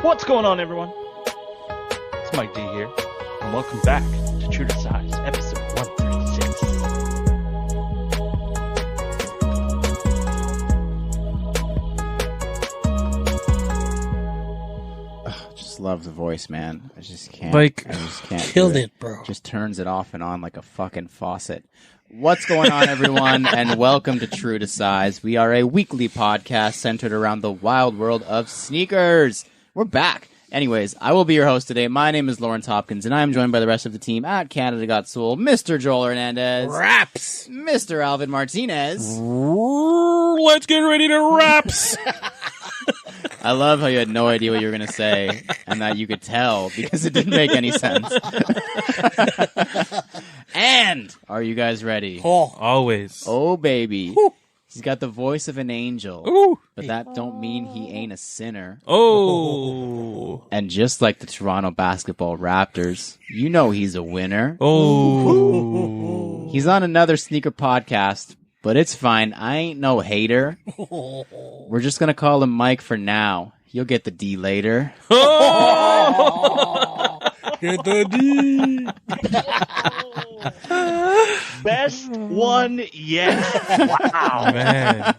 What's going on, everyone? It's Mike D here, and welcome back to True to Size, episode 136. Just love the voice, man. I just can't. I just can't. Killed it, bro. Just turns it off and on like a fucking faucet. What's going on, everyone, and welcome to True to Size. We are a weekly podcast centered around the wild world of sneakers. We're back. Anyways, I will be your host today. My name is Lawrence Hopkins, and I am joined by the rest of the team at Canada Got Soul, Mr. Joel Hernandez. Raps! Mr. Alvin Martinez. Let's get ready to raps! I love how you had no idea what you were going to say, and that you could tell, because it didn't make any sense. And, are you guys ready? Oh, always. Oh, baby. Woo. He's got the voice of an angel. Ooh. But that don't mean he ain't a sinner. Oh. And just like the Toronto basketball Raptors, you know he's a winner. Oh. He's on another sneaker podcast, but it's fine. I ain't no hater. We're just going to call him Mike for now. You'll get the D later. Oh. Get the D. Best one yet. Wow. Man.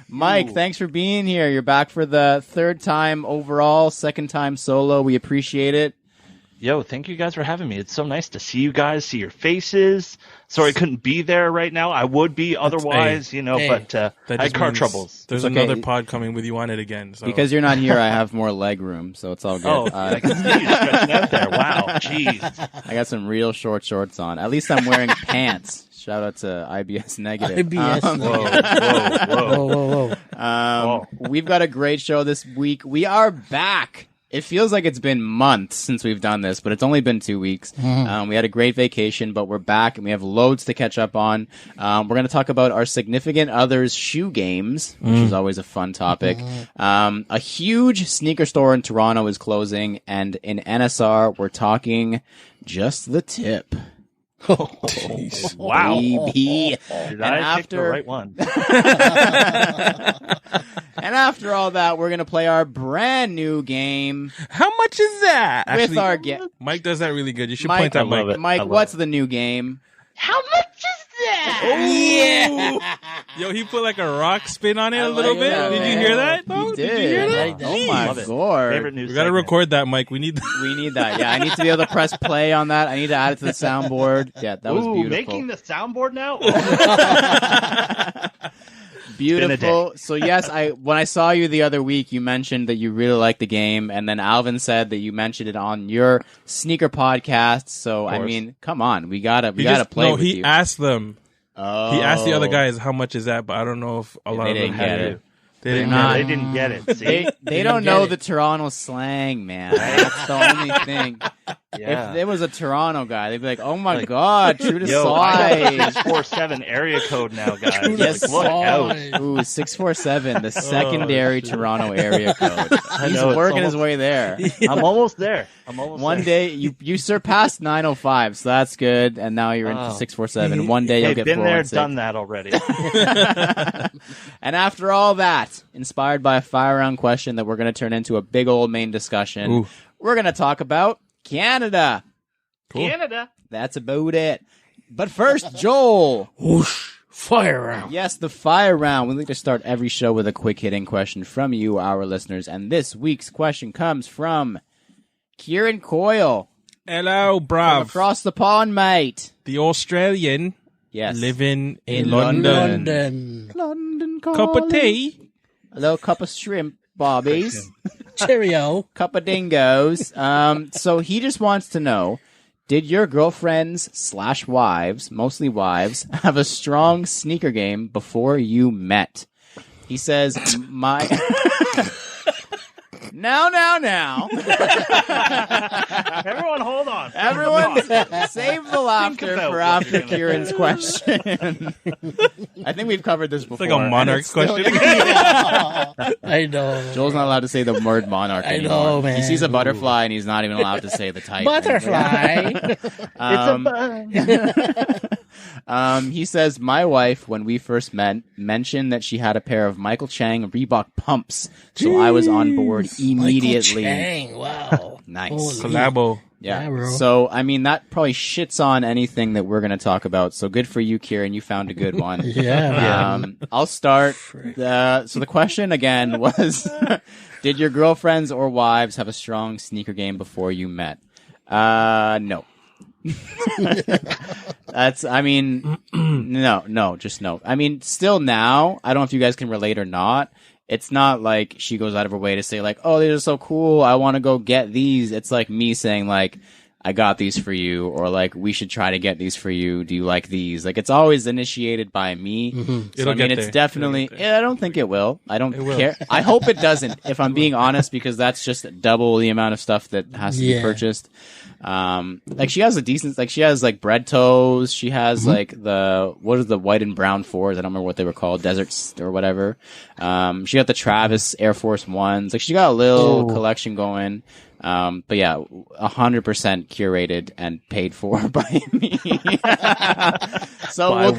Mike, thanks for being here. You're back for the third time overall, second time solo. We appreciate it. Yo, thank you guys for having me. It's so nice to see you guys, see your faces. Sorry I couldn't be there right now. I would be otherwise, but I had car troubles. There's okay. another pod coming with you on it again. So. Because you're not here, I have more leg room, so it's all good. Oh, I can see you stretching out there. Wow, jeez. I got some real short shorts on. At least I'm wearing pants. Shout out to IBS Negative. Whoa. We've got a great show this week. We are back. It feels like it's been months since we've done this, but it's only been 2 weeks. We had a great vacation, but we're back, and we have loads to catch up on. We're going to talk about our significant others' shoe games, which is always a fun topic. A huge sneaker store in Toronto is closing, and in NSR, we're talking just the tip. Jeez. Wow. Baby. Did I pick the right one? And after all that, we're going to play our brand new game. How much is that? With our Mike does that really good. You should Mike, point that love Mike. it. Mike, what's the new game? How much is that? Yeah. Yo, he put like a rock spin on it a little bit. that, Did man. you hear that? He Oh, did. you hear that? Oh my Love it. god. Favorite news We got to segment. record that, Mike. We need We need that. Yeah, I need to be able to press play on that. I need to add it to the soundboard. Yeah, that was beautiful. Making the soundboard now? Beautiful. So yes, when I saw you the other week, you mentioned that you really liked the game, and then Alvin said that you mentioned it on your sneaker podcast. So I mean, come on, we gotta play with you. He asked them. Oh. He asked the other guys how much is that, but I don't know if a lot They of them didn't had get it. it. They didn't not- get They it. didn't get it. See? They don't know the Toronto slang, man. That's the only thing. Yeah. If there was a Toronto guy, they'd be like, "Oh my god, true to Yo, I got size." 647 area code now, guys. True to Yes. Look out. Ooh, 647, the secondary Toronto area code. He's know, it's working his almost- way there. I'm almost there. One day you surpassed 905, so that's good, and now you're into 647. One day you'll Hey, get been there, 416. done that already. And after all that, inspired by a fire round question that we're going to turn into a big old main discussion, Ooh. we're going to talk about Canada. Cool. Canada. That's about it. But first, Joel. Whoosh. Fire round. Yes, the fire round. We like to start every show with a quick hitting question from you, our listeners. And this week's question comes from Kieran Coyle. Hello, From bruv. across the pond, mate. The Australian Yes. living in London. London. London Cup calling. of tea. A little cup of shrimp, bobbies. Cheerio. Cup of dingoes. So he just wants to know, did your girlfriends/wives, mostly wives, have a strong sneaker game before you met? He says, my... Now. Everyone, hold on. Everyone, save the laughter about for what after you're gonna Kieran's question. I think we've covered this It's before. like a monarch and it's still- question. I know. Joel's not allowed to say the word monarch I anymore. know, man. He sees a butterfly and he's not even allowed to say the type. Butterfly. It's a bug. He says, my wife, when we first met, mentioned that she had a pair of Michael Chang Reebok pumps, so I was on board immediately. Michael Chang, wow. Nice. Collabo. Yeah. Bro. So, I mean, that probably shits on anything that we're going to talk about. So good for you, Kieran. You found a good one. Yeah. I'll start. So the question again was, did your girlfriends or wives have a strong sneaker game before you met? No. No, just no. I mean, still now, I don't know if you guys can relate or not. It's not like she goes out of her way to say like, oh, these are so cool, I want to go get these. It's like me saying like, I got these for you, or like, we should try to get these for you. Do you like these? Like, it's always initiated by me. So, I mean, it's definitely, I don't think it will. I don't care. I hope it doesn't, if I'm being honest, because that's just double the amount of stuff that has to be purchased. Like she has a decent, like she has like bread toes. She has like what are the white and brown fours? I don't remember what they were called, deserts or whatever. She got the Travis Air Force Ones. Like she got a little collection going. But yeah, 100% curated and paid for by me. So we'll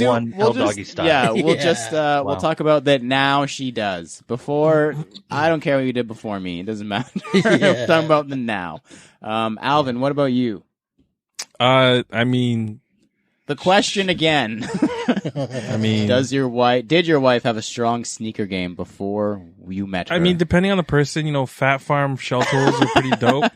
talk about that now. She does. Before, I don't care what you did before me. It doesn't matter. We're talking about the now. Alvin, what about you? I mean, the question again. I mean, did your wife have a strong sneaker game before you met her? I mean, depending on the person, Fat Farm shell toes are pretty dope.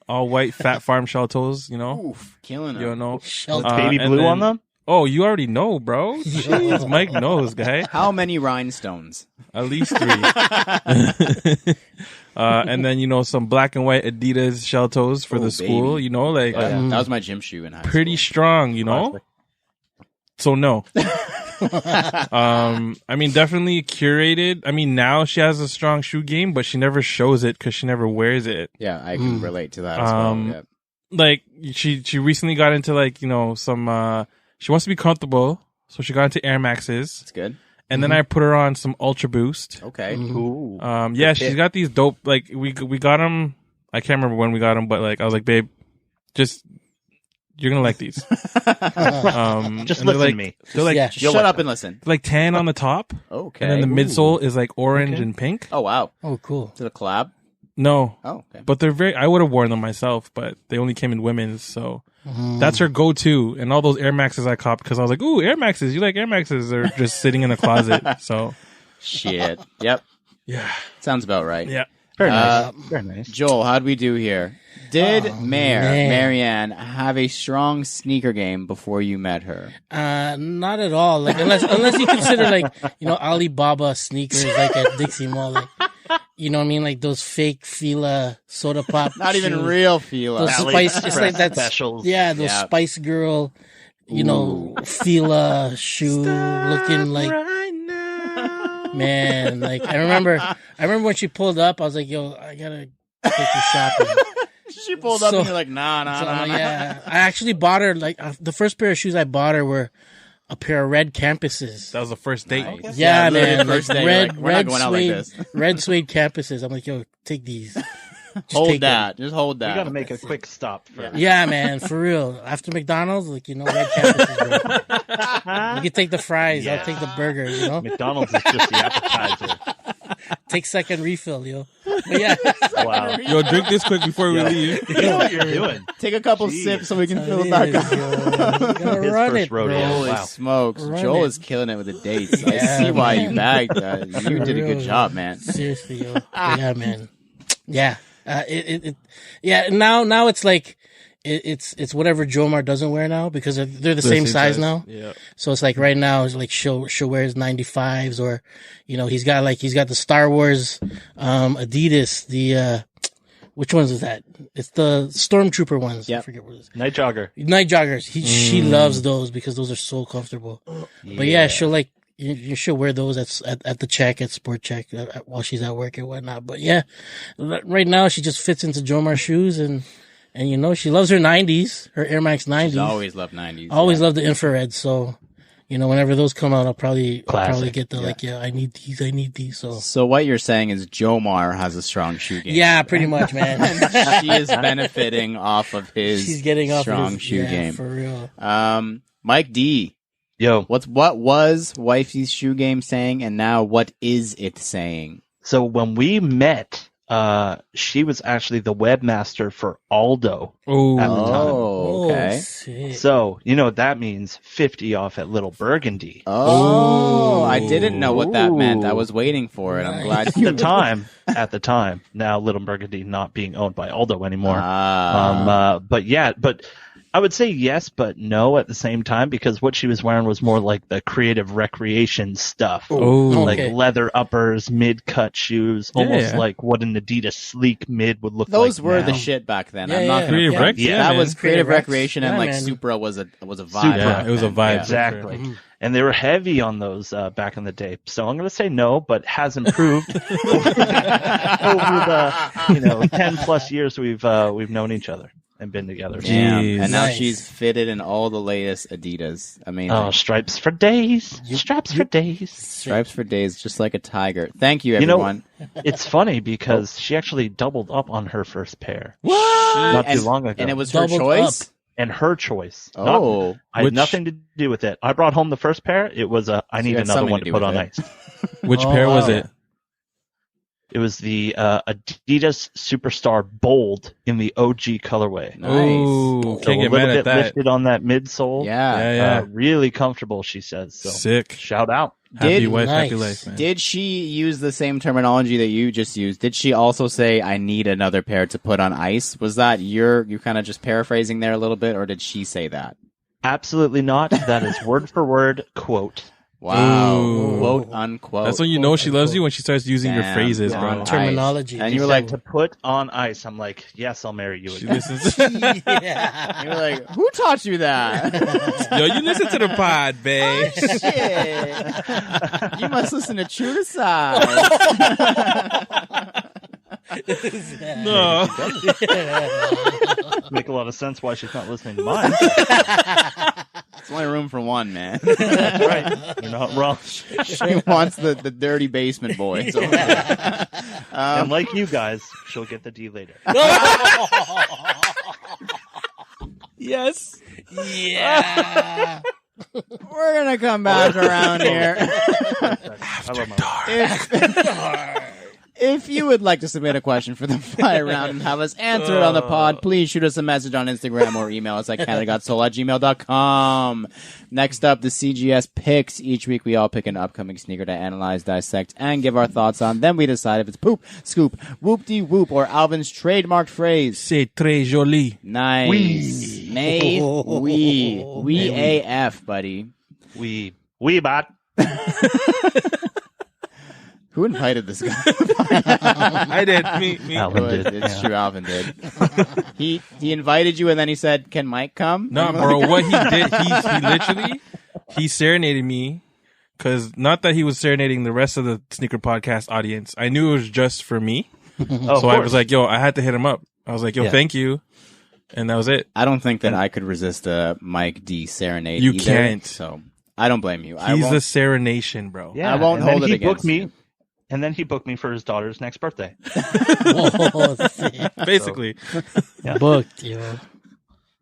All white Fat Farm shell toes, Oof, killing them. With baby blue on them? Oh, you already know, bro. Jeez, Mike knows, guy. How many rhinestones? At least 3. And then, some black and white Adidas shell toes for the school, baby. That was my gym shoe in high school. Pretty strong, So no. I mean, definitely curated. I mean, now she has a strong shoe game, but she never shows it because she never wears it. Yeah, I can relate to that as well. Yeah. Like, she recently got into some, she wants to be comfortable, so she got into Air Maxes. That's good. And then I put her on some Ultra Boost. Okay. Ooh. Yeah, she's got these dope, like, we got them. I can't remember when we got them, but like, I was like, babe, you're gonna like these. Just listen to me. They're like, shut up and listen. Like tan on the top. Okay. And then the midsole is like orange and pink. Oh wow. Oh cool. Is it a collab? No. Oh okay. But I would have worn them myself, but they only came in women's, so that's her go-to. And all those Air Maxes I copped because I was like, ooh, Air Maxes, you like Air Maxes? They're just sitting in the closet. So shit. Yep. Yeah. Sounds about right. Yeah. Very nice. Very nice. Joel, how'd we do here? Did Marianne have a strong sneaker game before you met her? Not at all. Like unless you consider like Alibaba sneakers like at Dixie Mall, like you know what I mean, like those fake Fila soda pop. Not shoes. even real Fila. Those Spice, it's like that specials. Yeah, those Spice Girl, Fila shoe looking like. Right now. Man, like I remember when she pulled up, I was like, "Yo, I gotta take you shopping." She pulled up and you're like, nah. Yeah, I actually bought her like the first pair of shoes I bought her were a pair of red campuses. That was the first date. Nice. Yeah, man, first day, red suede, red suede campuses. I'm like, yo, take these. Just hold that. Just hold that. You got to make a quick stop first. Yeah, man, for real. After McDonald's, like red campuses. Bro. You can take the fries. I'll take the burger. McDonald's is just the appetizer. Take second refill, yo. But yeah. Wow. Yo, drink this quick before we leave. You know what you're doing. Take a couple sips so we can fill it back up. His run first rodeo. Holy smokes. Joel is killing it with the dates. I see why you bagged that. You did a good job, man. Seriously, yo. Yeah, man. Yeah. Now it's like it's whatever Jomar doesn't wear now because they're the same size now. Yeah. So it's like right now it's like she'll wear his 95s or he's got the Star Wars Adidas, the which ones is that? It's the Stormtrooper ones. Yep. I forget what it is. Night jogger. Night joggers. She loves those because those are so comfortable. But yeah, she'll like she'll wear those at the check, at Sport Check, while she's at work and whatnot. But yeah, right now she just fits into Jomar's shoes and she loves her 90s, her Air Max 90s. She's always loved 90s. Always loved the infrared. So, whenever those come out, I'll probably get the I need these. So what you're saying is Jomar has a strong shoe game. Yeah, pretty much, man. She is benefiting off of his She's getting off strong his, shoe game. For real. Mike D. Yo. What was wifey's shoe game saying, and now what is it saying? So when we met, she was actually the webmaster for Aldo at the time. Oh, okay. So, you know what that means? 50 off at Little Burgundy. Oh, I didn't know what that meant. I was waiting for it. I'm glad At the time, now Little Burgundy not being owned by Aldo anymore. But I would say yes, but no at the same time, because what she was wearing was more like the creative recreation stuff. Like leather uppers, mid-cut shoes, almost like what an Adidas sleek mid would look like. Those were now. the shit back then. Yeah, I'm not creative gonna that was creative recreation, and like man. Supra was a vibe. Yeah, it was a vibe. Exactly. Sure. And they were heavy on those back in the day. So I'm going to say no, but has improved over the 10 plus years we've known each other and been together. Damn. And now Nice. she's fitted in all the latest Adidas. Amazing. Oh, stripes for days. Straps for days. Stripes for days, just like a tiger. Thank you, everyone. It's funny because she actually doubled up on her first pair. What? Not too long ago. And it was her Doubled choice? And her choice. Oh. I had nothing to do with it. I brought home the first pair. It was I need had another something one to to do put with on it. ice. Which Oh, pair was wow. it? It was the Adidas Superstar Bold in the OG colorway. Nice. Ooh, So can't a get little mad bit at that. lifted on that midsole. Yeah. Really comfortable, she says. So Sick. shout out. Happy Did- wife, happy Nice. life, man. Did she use the same terminology that you just used? Did she also say, I need another pair to put on ice? Was that you kind of just paraphrasing there a little bit, or did she say that? Absolutely not. That is word for word quote. Wow. Ooh. Quote, unquote. That's when you know she lows you, when she starts using your Damn, phrases, on bro. ice. Terminology. And You you were were like, like, to put on ice. I'm like, yes, I'll marry you She again. listens. Yeah. you were like, who taught you that? Yo, you listen to the pod, babe. Shit. You must listen to True to Size. No. Make a lot of sense why she's not listening to mine. There's only room for one, man. That's right. You're not wrong. She wants the dirty basement boys. over there. And like you guys, she'll get the D later. Yes. Yeah. We're going to come back around here. I love my If you would like to submit a question for the fire round and have us answer it on the pod, please shoot us a message on Instagram or email us at canadagotsole@gmail.com. Next up, the CGS Picks. Each week we all pick an upcoming sneaker to analyze, dissect, and give our thoughts on. Then we decide if it's poop, scoop, whoop-de-whoop, or Alvin's trademarked phrase. C'est très joli. Nice. Oui. May we AF, buddy. We bot. Who invited this guy? I did. Me. Alvin Good. did. It's true, Alvin did. He invited you, and then he said, "Can Mike come?" No, And you were bro. like, What he did, he literally, he serenaded me. Because not that he was serenading the rest of the Sneaker Podcast audience. I knew it was just for me. So I was like, yo, I had to hit him up. I was like, yo, Yeah. thank you. And that was it. I don't think that I could resist a Mike D serenade. You either, can't. So I don't blame you. I He's won't- the serenation, bro. Yeah, I won't and hold then it he against booked me, you. and then he booked me for his daughter's next birthday. Oh, sick. Basically. Booked, yo.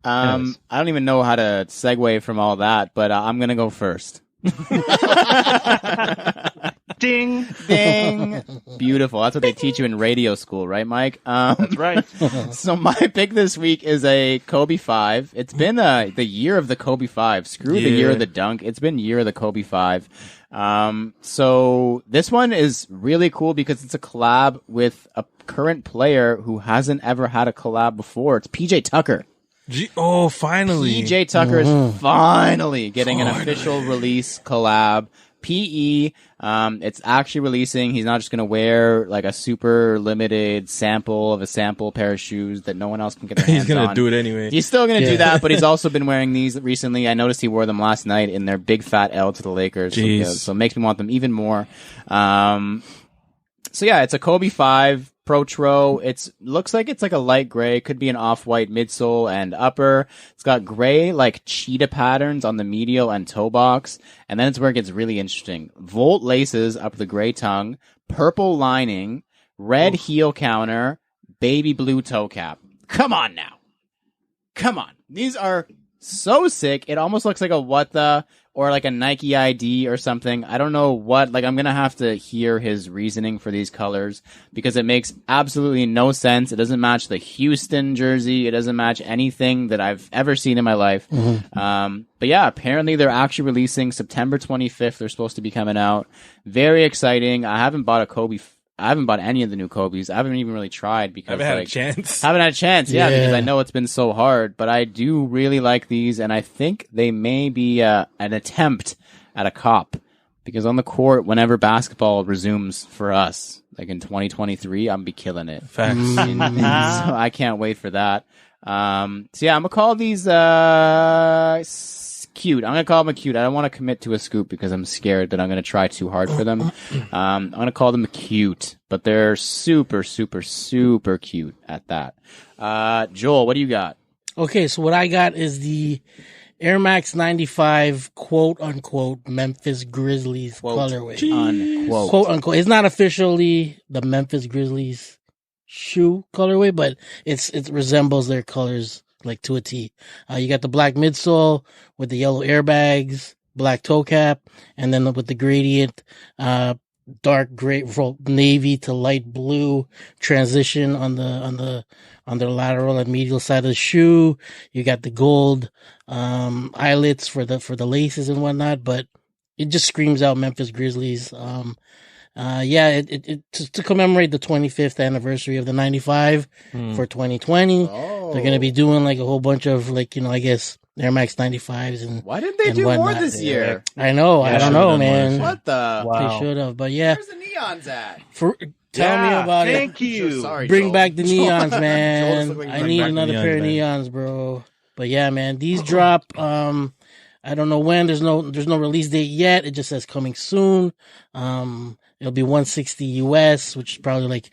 I don't even know how to segue from all that, but I'm gonna go first. Ding. Ding! Beautiful. That's what they teach you in radio school, right, Mike? That's right. So my pick this week is a Kobe 5. It's been the year of the Kobe 5. Screw the year Yeah. of the dunk. It's been year of the Kobe 5. So this one is really cool because it's a collab with a current player who hasn't ever had a collab before. It's PJ Tucker. Oh, finally. PJ Tucker is finally getting an official release collab. PE, it's actually releasing. He's not just going to wear like a super limited sample of a sample pair of shoes that no one else can get their hands He's on. going to do it anyway. He's still going to do that, but he's also been wearing these recently. I noticed he wore them last night in their big fat L to the Lakers. Jeez. So it makes me want them even more. So yeah, it's a Kobe 5 Protro. Looks like it's like a light gray. Could be an off-white midsole and upper. It's got gray like cheetah patterns on the medial and toe box. And then it's where it gets really interesting. Volt laces up the gray tongue, purple lining, red heel counter, baby blue toe cap. Come on now. Come on. These are so sick. It almost looks like a what the or like a Nike ID or something. I don't know what. Like, I'm going to have to hear his reasoning for these colors because it makes absolutely no sense. It doesn't match the Houston jersey. It doesn't match anything that I've ever seen in my life. Mm-hmm. But yeah, apparently they're actually releasing September 25th. They're supposed to be coming out. Very exciting. I haven't bought any of the new Kobe's. I haven't even really tried because haven't had a chance. Haven't had a chance, yeah, because I know it's been so hard. But I do really like these, and I think they may be an attempt at a cop. Because on the court, whenever basketball resumes for us, like in 2023, I'm be killing it. Facts. So I can't wait for that. So yeah, I'm gonna call these cute. I'm gonna call them a cute. I don't want to commit to a scoop because I'm scared that I'm gonna try too hard for them. I'm gonna call them cute, but they're super, super, super cute at that. Joel, what do you got? Okay, so what I got is the Air Max 95 quote unquote Memphis Grizzlies colorway. Unquote. Quote unquote. It's not officially the Memphis Grizzlies shoe colorway, but it resembles their colors like to a T. You got the black midsole with the yellow airbags, black toe cap, and then with the gradient, dark gray, navy to light blue transition on the lateral and medial side of the shoe. You got the gold, eyelets for the laces and whatnot, but it just screams out Memphis Grizzlies. It to commemorate the 25th anniversary of the 95 for 2020. They're going to be doing like a whole bunch of like, I guess Air Max 95s and why didn't they do more this year? I know. I don't know, man. What the? Wow. They should have, but yeah. Where's the neons at? Tell me about it. Thank you. Sorry, Bring Joel. back the neons, man. Like I need another pair of neons, bro. But yeah, man, these drop. I don't know when. There's no release date yet. It just says coming soon. It'll be $160 US, which is probably like,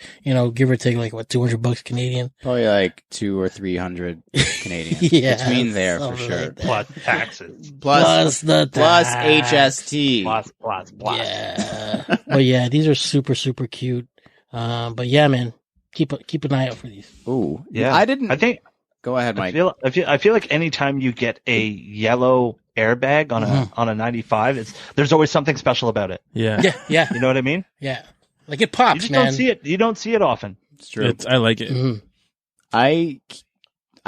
give or take like what, $200 Canadian. Probably like 200 or 300 Canadian. Yeah, between there for sure. Like Plus taxes. Plus the plus tax. HST. Plus. Yeah. But yeah, these are super, super cute. But yeah, man, keep an eye out for these. Ooh. Yeah. I think. Go ahead, Mike. I feel like anytime you get a yellow airbag on a 95, there's always something special about it. Yeah. Yeah. You know what I mean? Yeah. Like it pops, You just man. don't see it. You don't see it often. It's true. I like it. Mm-hmm. I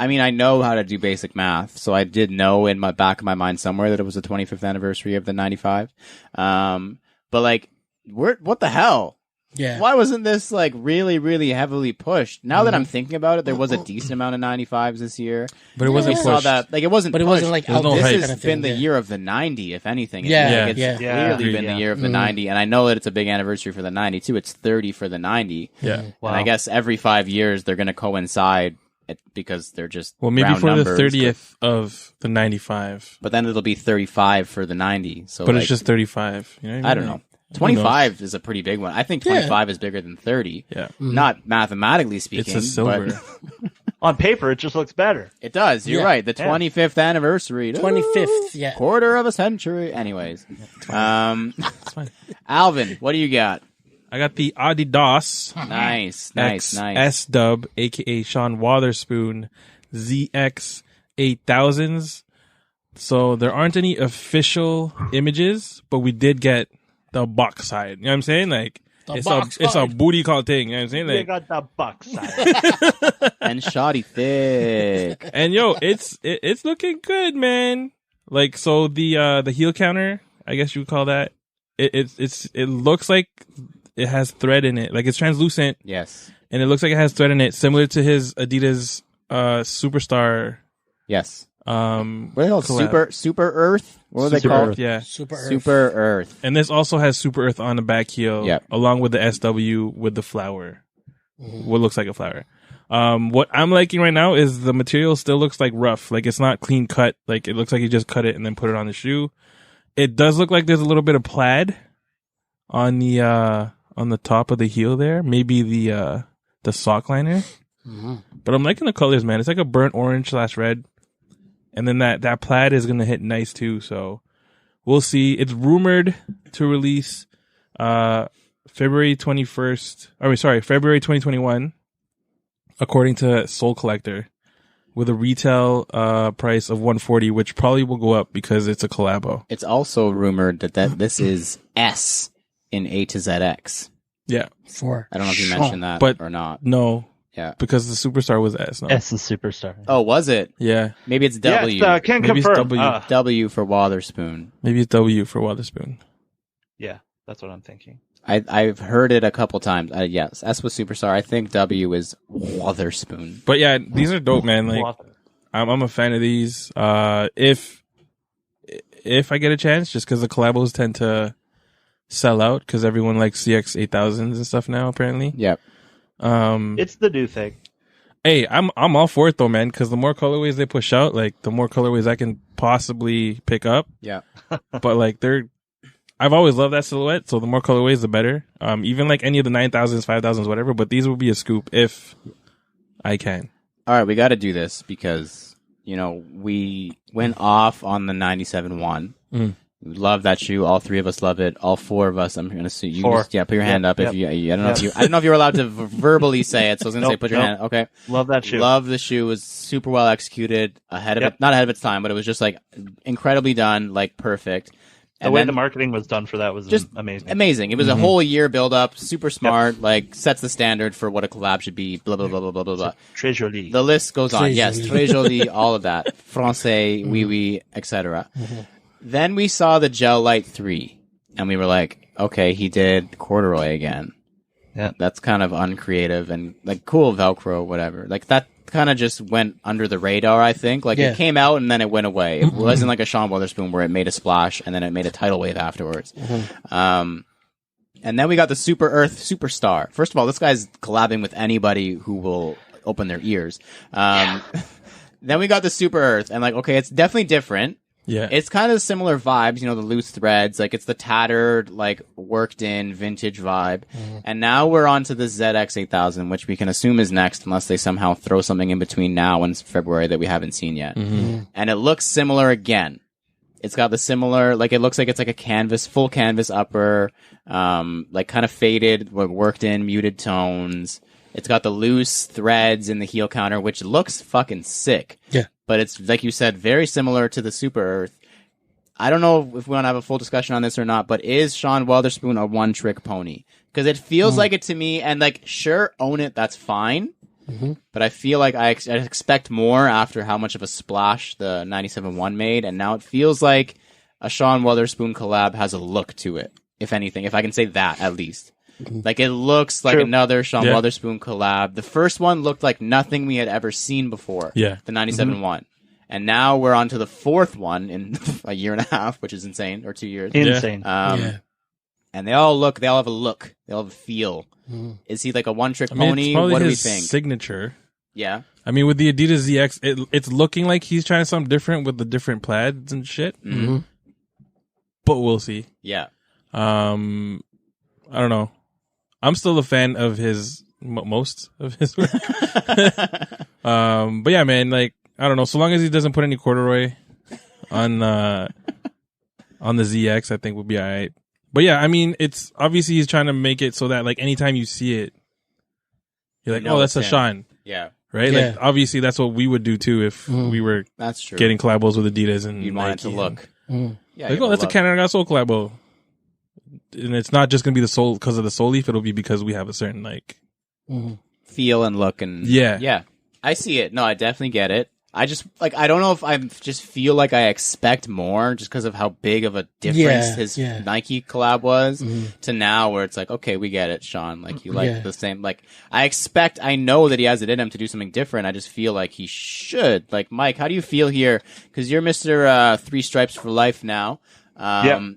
mean, I know how to do basic math, so I did know in my back of my mind somewhere that it was the 25th anniversary of the 95. But like, what the hell? Yeah. Why wasn't this like really, really heavily pushed? Now that I'm thinking about it, there was a decent amount of 95s this year. But it wasn't I saw pushed. that, like it wasn't. But it pushed. wasn't like out no there hype. This kind has of thing, been the year of the 90, if anything. Yeah, It's yeah. clearly been the year of the 90, and I know that it's a big anniversary for the 90 too. It's 30 for the 90. Yeah. Wow. And I guess every 5 years they're going to coincide because they're just Well, maybe round for numbers, the 30th of the 95. but then it'll be 35 for the 90. So, But like, it's just 35. You know what I don't mean? know. 25 is a pretty big one. I think 25 is bigger than 30. Yeah. Not mathematically speaking. It's a silver. But On paper, it just looks better. it does. You're Yeah. right. The 25th anniversary. 25th, yeah. Quarter of a century. Anyways. It's fine. Alvin, what do you got? I got the Adidas Nice. S-Dub, a.k.a. Sean Wotherspoon, ZX 8000s. So there aren't any official images, but we did get the box side. You know what I'm saying? Like, it's a booty call thing. You know what I'm saying? They Like, got the buck side. And shoddy thick. and yo, it's looking good, man. Like, so the heel counter, I guess you would call that. It looks like it has thread in it. Like, it's translucent. Yes. And it looks like it has thread in it, similar to his Adidas Superstar. Yes. What What are they called? collab. Super Earth? What were they Super called? Earth, yeah. Super Earth. Super Earth. And this also has Super Earth on the back heel, Yep. along with the SW with the flower. What looks like a flower. What I'm liking right now is the material still looks like rough. Like, it's not clean cut. Like, it looks like you just cut it and then put it on the shoe. It does look like there's a little bit of plaid on the on the top of the heel there. Maybe the sock liner. Mm-hmm. But I'm liking the colors, man. It's like a burnt orange / red. And then that plaid is going to hit nice too. So we'll see. It's rumored to release February 2021, according to Soul Collector, with a retail price of $140, which probably will go up because it's a collabo. It's also rumored that this is S in A to ZX. Yeah. For I don't know if you mentioned that or not. No. Yeah. Because the Superstar was S. No. S is Superstar. Oh, was it? Yeah. Maybe it's W. Yeah, can't Maybe it's confirm. W. W for Wotherspoon. Maybe it's W for Wotherspoon. Yeah, that's what I'm thinking. I've heard it a couple times. Yes, S was Superstar. I think W is Wotherspoon. But yeah, these are dope, man. Like, I'm a fan of these. If I get a chance, just because the collabos tend to sell out, because everyone likes CX 8000s and stuff now, apparently. Yep. It's the new thing. Hey, I'm all for it though, man. Because the more colorways they push out, like the more colorways I can possibly pick up. Yeah. But like I've always loved that silhouette, so the more colorways, the better. Even like any of the 9000s, 5000s, whatever. But these will be a scoop if I can. All right, we got to do this because we went off on the 97-1. Mm. We love that shoe. All three of us love it. All four of us. I'm going to see you. Put your hand up if you. I don't know if you. I don't know if you were allowed to verbally say it. So I was going to say, put your hand. Okay. Love that shoe. Love the shoe. It was super well executed. Ahead of it, not ahead of its time, but it was just like incredibly done, like perfect. The way the marketing was done for that was just amazing. Amazing. It was a whole year build up. Super smart. Like sets the standard for what a collab should be. Blah blah blah blah blah blah blah. Très joli. The list goes on. Yes, très joli. All of that. Français, oui oui, etc. Then we saw the Gel Light 3, and we were like, okay, he did corduroy again. Yeah. That's kind of uncreative and like cool Velcro, whatever. Like that kind of just went under the radar, I think. Like it came out and then it went away. It wasn't like a Sean Wotherspoon where it made a splash and then it made a tidal wave afterwards. And then we got the Super Earth Superstar. First of all, this guy's collabing with anybody who will open their ears. Then we got the Super Earth, and like, okay, it's definitely different. Yeah. It's kind of similar vibes, the loose threads, like it's the tattered, like worked in vintage vibe. And now we're on to the ZX 8000, which we can assume is next unless they somehow throw something in between now and February that we haven't seen yet. And it looks similar again. It's got the similar, like it looks like it's like a full canvas upper, like kind of faded, worked in muted tones. It's got the loose threads in the heel counter, which looks fucking sick. Yeah. But it's, like you said, very similar to the Super Earth. I don't know if we want to have a full discussion on this or not, but is Sean Wotherspoon a one-trick pony? Because it feels like it to me, and like, sure, own it, that's fine. But I feel like I expect more after how much of a splash the 97-1 made, and now it feels like a Sean Wotherspoon collab has a look to it, if anything, if I can say that, at least. Like, it looks like another Sean Wotherspoon collab. The first one looked like nothing we had ever seen before. Yeah. The 97-1. And now we're on to the fourth one in a year and a half, which is insane, or 2 years. Insane. And they all have a look. They all have a feel. Is he like a one-trick pony? What do we think? Signature. Yeah. I mean, with the Adidas ZX, it's looking like he's trying something different with the different plaids and shit. But we'll see. Yeah. I don't know. I'm still a fan of his most of his work. But yeah, man, like, I don't know. So long as he doesn't put any corduroy on the ZX, I think we'll be all right. But yeah, I mean, it's obviously he's trying to make it so that like anytime you see it, you're like, oh, that's a Sean. Yeah. Right? Yeah. Like, obviously that's what we would do too if we were That's true. getting collabos with Adidas and You'd want it to Nike look. Yeah, like, oh, that's a Canada Soul collabo. And it's not just going to be the soul because of the soul leaf. It'll be because we have a certain like feel and look and yeah. I see it. No, I definitely get it. I just like I don't know if I just feel like I expect more just because of how big of a difference his Nike collab was to now where it's like, okay, we get it, Sean. Like you like the same. Like I know that he has it in him to do something different. I just feel like he should. Like Mike, how do you feel here? Because you're Mr. Three Stripes for life now.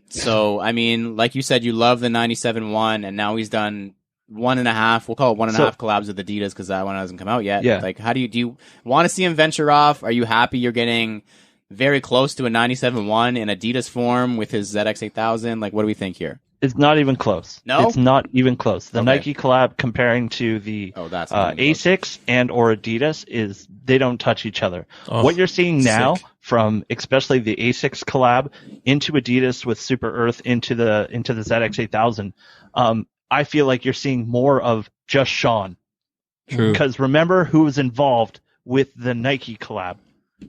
So I mean, like you said, you love the 97-1, and now he's done 1.5. We'll call it 1.5 collabs with Adidas because that one hasn't come out yet. Yeah. Like, how do you want to see him venture off? Are you happy you're getting very close to a 97-1 in Adidas form with his ZX 8000? Like, what do we think here? It's not even close. No? It's not even close. The Okay. Nike collab comparing to the that's not even close. Asics and or Adidas is they don't touch each other. Oh, what you're seeing now sick. from especially the Asics collab into Adidas with Super Earth into the ZX 8000, I feel like you're seeing more of just Sean. True. Because remember who was involved with the Nike collab.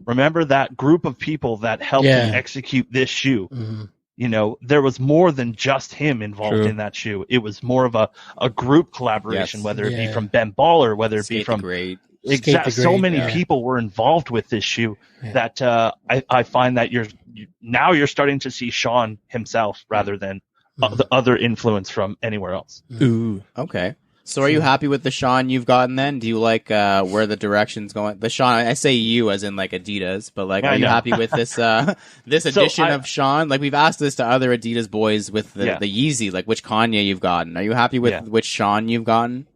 Remember that group of people that helped him execute this shoe. Mhm. You know, there was more than just him involved True. in that shoe. It was more of a group collaboration, Yes. whether it be Yeah. from Ben Baller, whether it be Skate from the Great. Skate the so Great, many yeah. people were involved with this shoe that I find that you're starting to see Sean himself rather than the other influence from anywhere else. Ooh. Okay. So are you happy with the Sean you've gotten then? Do you like where the direction's going? The Sean, I say you as in like Adidas, but like, are you happy with this this edition of Sean? Like we've asked this to other Adidas boys with the Yeezy, like which Kanye you've gotten. Are you happy with which Sean you've gotten?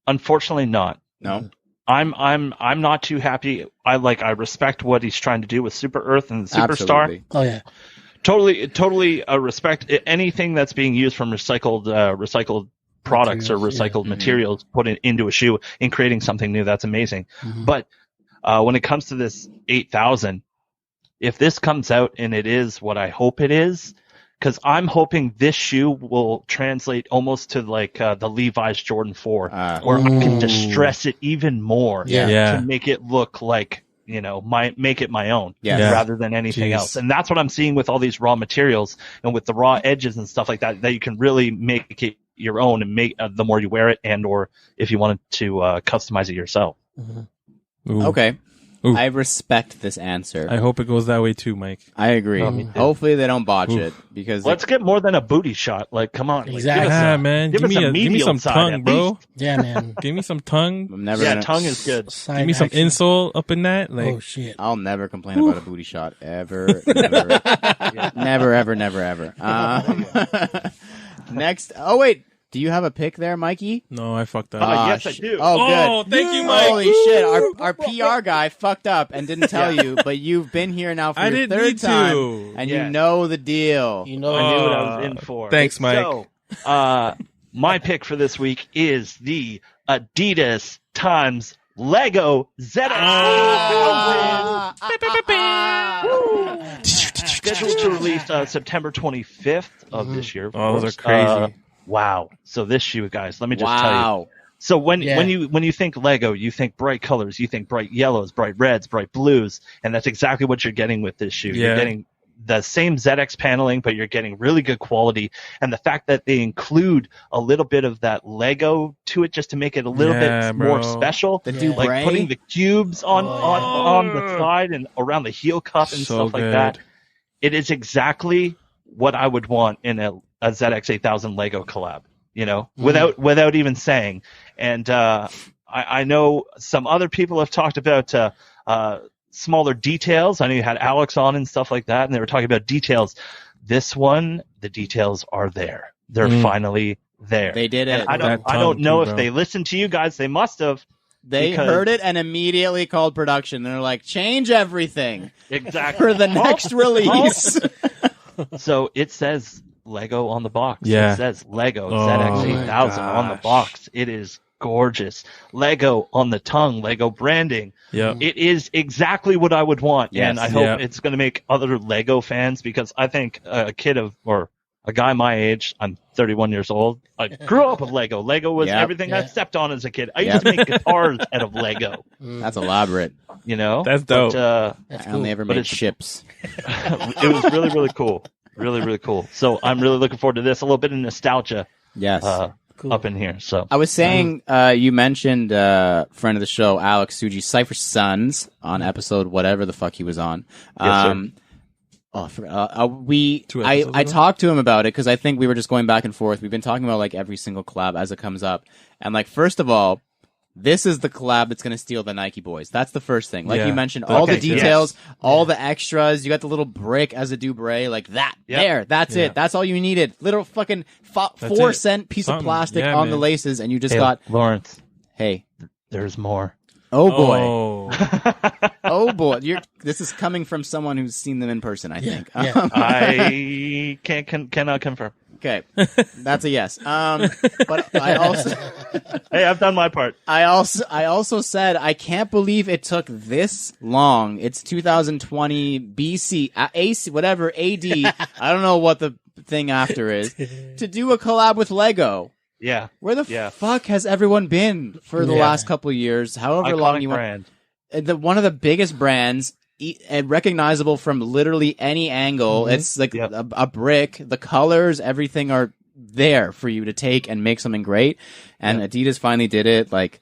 Unfortunately not. No. I'm not too happy. I respect what he's trying to do with Super Earth and the Superstar. Absolutely. Oh yeah. Totally respect anything that's being used from recycled products or recycled materials put into a shoe and creating something new. That's amazing. But when it comes to this 8000, if this comes out and it is what I hope it is, because I'm hoping this shoe will translate almost to like the Levi's Jordan 4, where I can distress it even more to make it look like, you know, make it my own rather than anything else. And that's what I'm seeing with all these raw materials and with the raw edges and stuff like that, that you can really make it your own and make the more you wear it and or if you wanted to customize it yourself. Okay. Ooh. I respect this answer. I hope it goes that way too, Mike. I agree. Hopefully they don't botch it because let's get more than a booty shot. Like, come on. Exactly. Yeah, man. Give me some tongue, bro. Yeah, man. Give me some tongue. I'm never gonna, tongue is good. Side Give me some action. insole up in that. Like, Oh shit. I'll never complain about a booty shot ever. Never, ever. Next. Oh wait. Do you have a pick there, Mikey? no, I fucked up. Yes, I do. Oh, good. Oh, thank you, Mike. Holy shit. Our PR guy fucked up and didn't tell you, but you've been here now for I your didn't third need time, to. and Yeah. you know the deal. You know. I knew what I was in for. Thanks, Mike. So, my pick for this week is the Adidas times Lego ZX 8000. Scheduled to release September 25th of this year. Oh, those are crazy. Wow. So this shoe, guys, let me just tell you. Wow. So when you think Lego, you think bright colors, you think bright yellows, bright reds, bright blues, and that's exactly what you're getting with this shoe. Yeah. You're getting the same ZX paneling, but you're getting really good quality. And the fact that they include a little bit of that Lego to it just to make it a little bit more special. The Yeah. Like Dubray? putting the cubes on the side and around the heel cup and So stuff like that. It is exactly what I would want in a ZX 8000 Lego collab, you know, without even saying. And I know some other people have talked about smaller details. I know you had Alex on and stuff like that, and they were talking about details. This one, the details are there. They're finally there. They did it. And I don't know if they listened to you guys. They must have. They because- heard it and immediately called production. They're like, change everything Exactly. for the next release. So it says Lego on the box. Yeah. It says Lego Oh ZX my 8000 on the gosh. box. It is gorgeous. Lego on the tongue, Lego branding. Yeah. It is exactly what I would want. Yes. And I hope Yeah. it's going to make other Lego fans, because I think a guy my age, I'm 31 years old, I grew up with Lego. Lego was Yep. everything I Yeah. stepped on as a kid. I used to make guitars out of Lego, That's elaborate. you know? That's dope. But, That's I cool. only ever But made it's- ships. it was really, really cool. Really, really cool. So I'm really looking forward to this. A little bit of nostalgia Yes. Cool. up in here. So I was saying, you mentioned friend of the show, Alex Suji, Cypher's Sons, on episode whatever the fuck he was on. Yes, sir. I forgot. Two episodes I ago? talked to him about it because I think we were just going back and forth. We've been talking about like every single collab as it comes up, and like first of all, this is the collab that's going to steal the Nike boys. That's the first thing. Like Yeah. you mentioned, all the Okay, details, all the extras. You got the little brick as a Dubray, like that. Yep. There, that's Yeah. it. That's all you needed. Little fucking That's 4-cent piece of Something. plastic Yeah, on the man. laces, and you just Hey, got, Lawrence, hey, there's more. Oh boy. Oh boy. This is coming from someone who's seen them in person, I think. Yeah. I cannot confirm. Okay. That's a yes. But I also Hey, I've done my part. I also said I can't believe it took this long. It's 2020 BC, AC, whatever, AD. I don't know what the thing after is, to do a collab with Lego. Yeah. Where the fuck has everyone been for the last couple of years? However Iconic long you brand. want. One of the biggest brands, and recognizable from literally any angle. Mm-hmm. It's like a brick. The colors, everything are there for you to take and make something great. And Adidas finally did it. Like,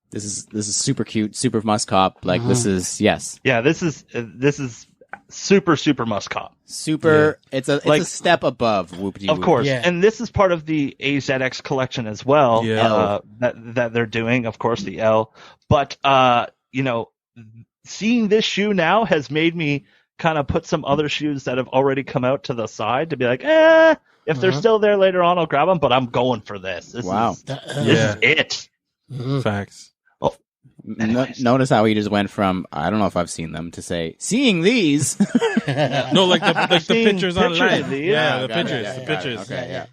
this is super cute, super must cop. Like, this is Yeah, this is super must cop. Super. Yeah. It's a step above Whoop-de-Whoop. Of course, and this is part of the AZX collection as well. Yeah. That they're doing, of course, the L. But seeing this shoe now has made me kind of put some other shoes that have already come out to the side to be like, if they're still there later on, I'll grab them. But I'm going for this. This is it. Facts. Oh, notice how he just went from I don't know if I've seen them to say seeing these. No, like the pictures online. Yeah, the pictures. Okay, yeah.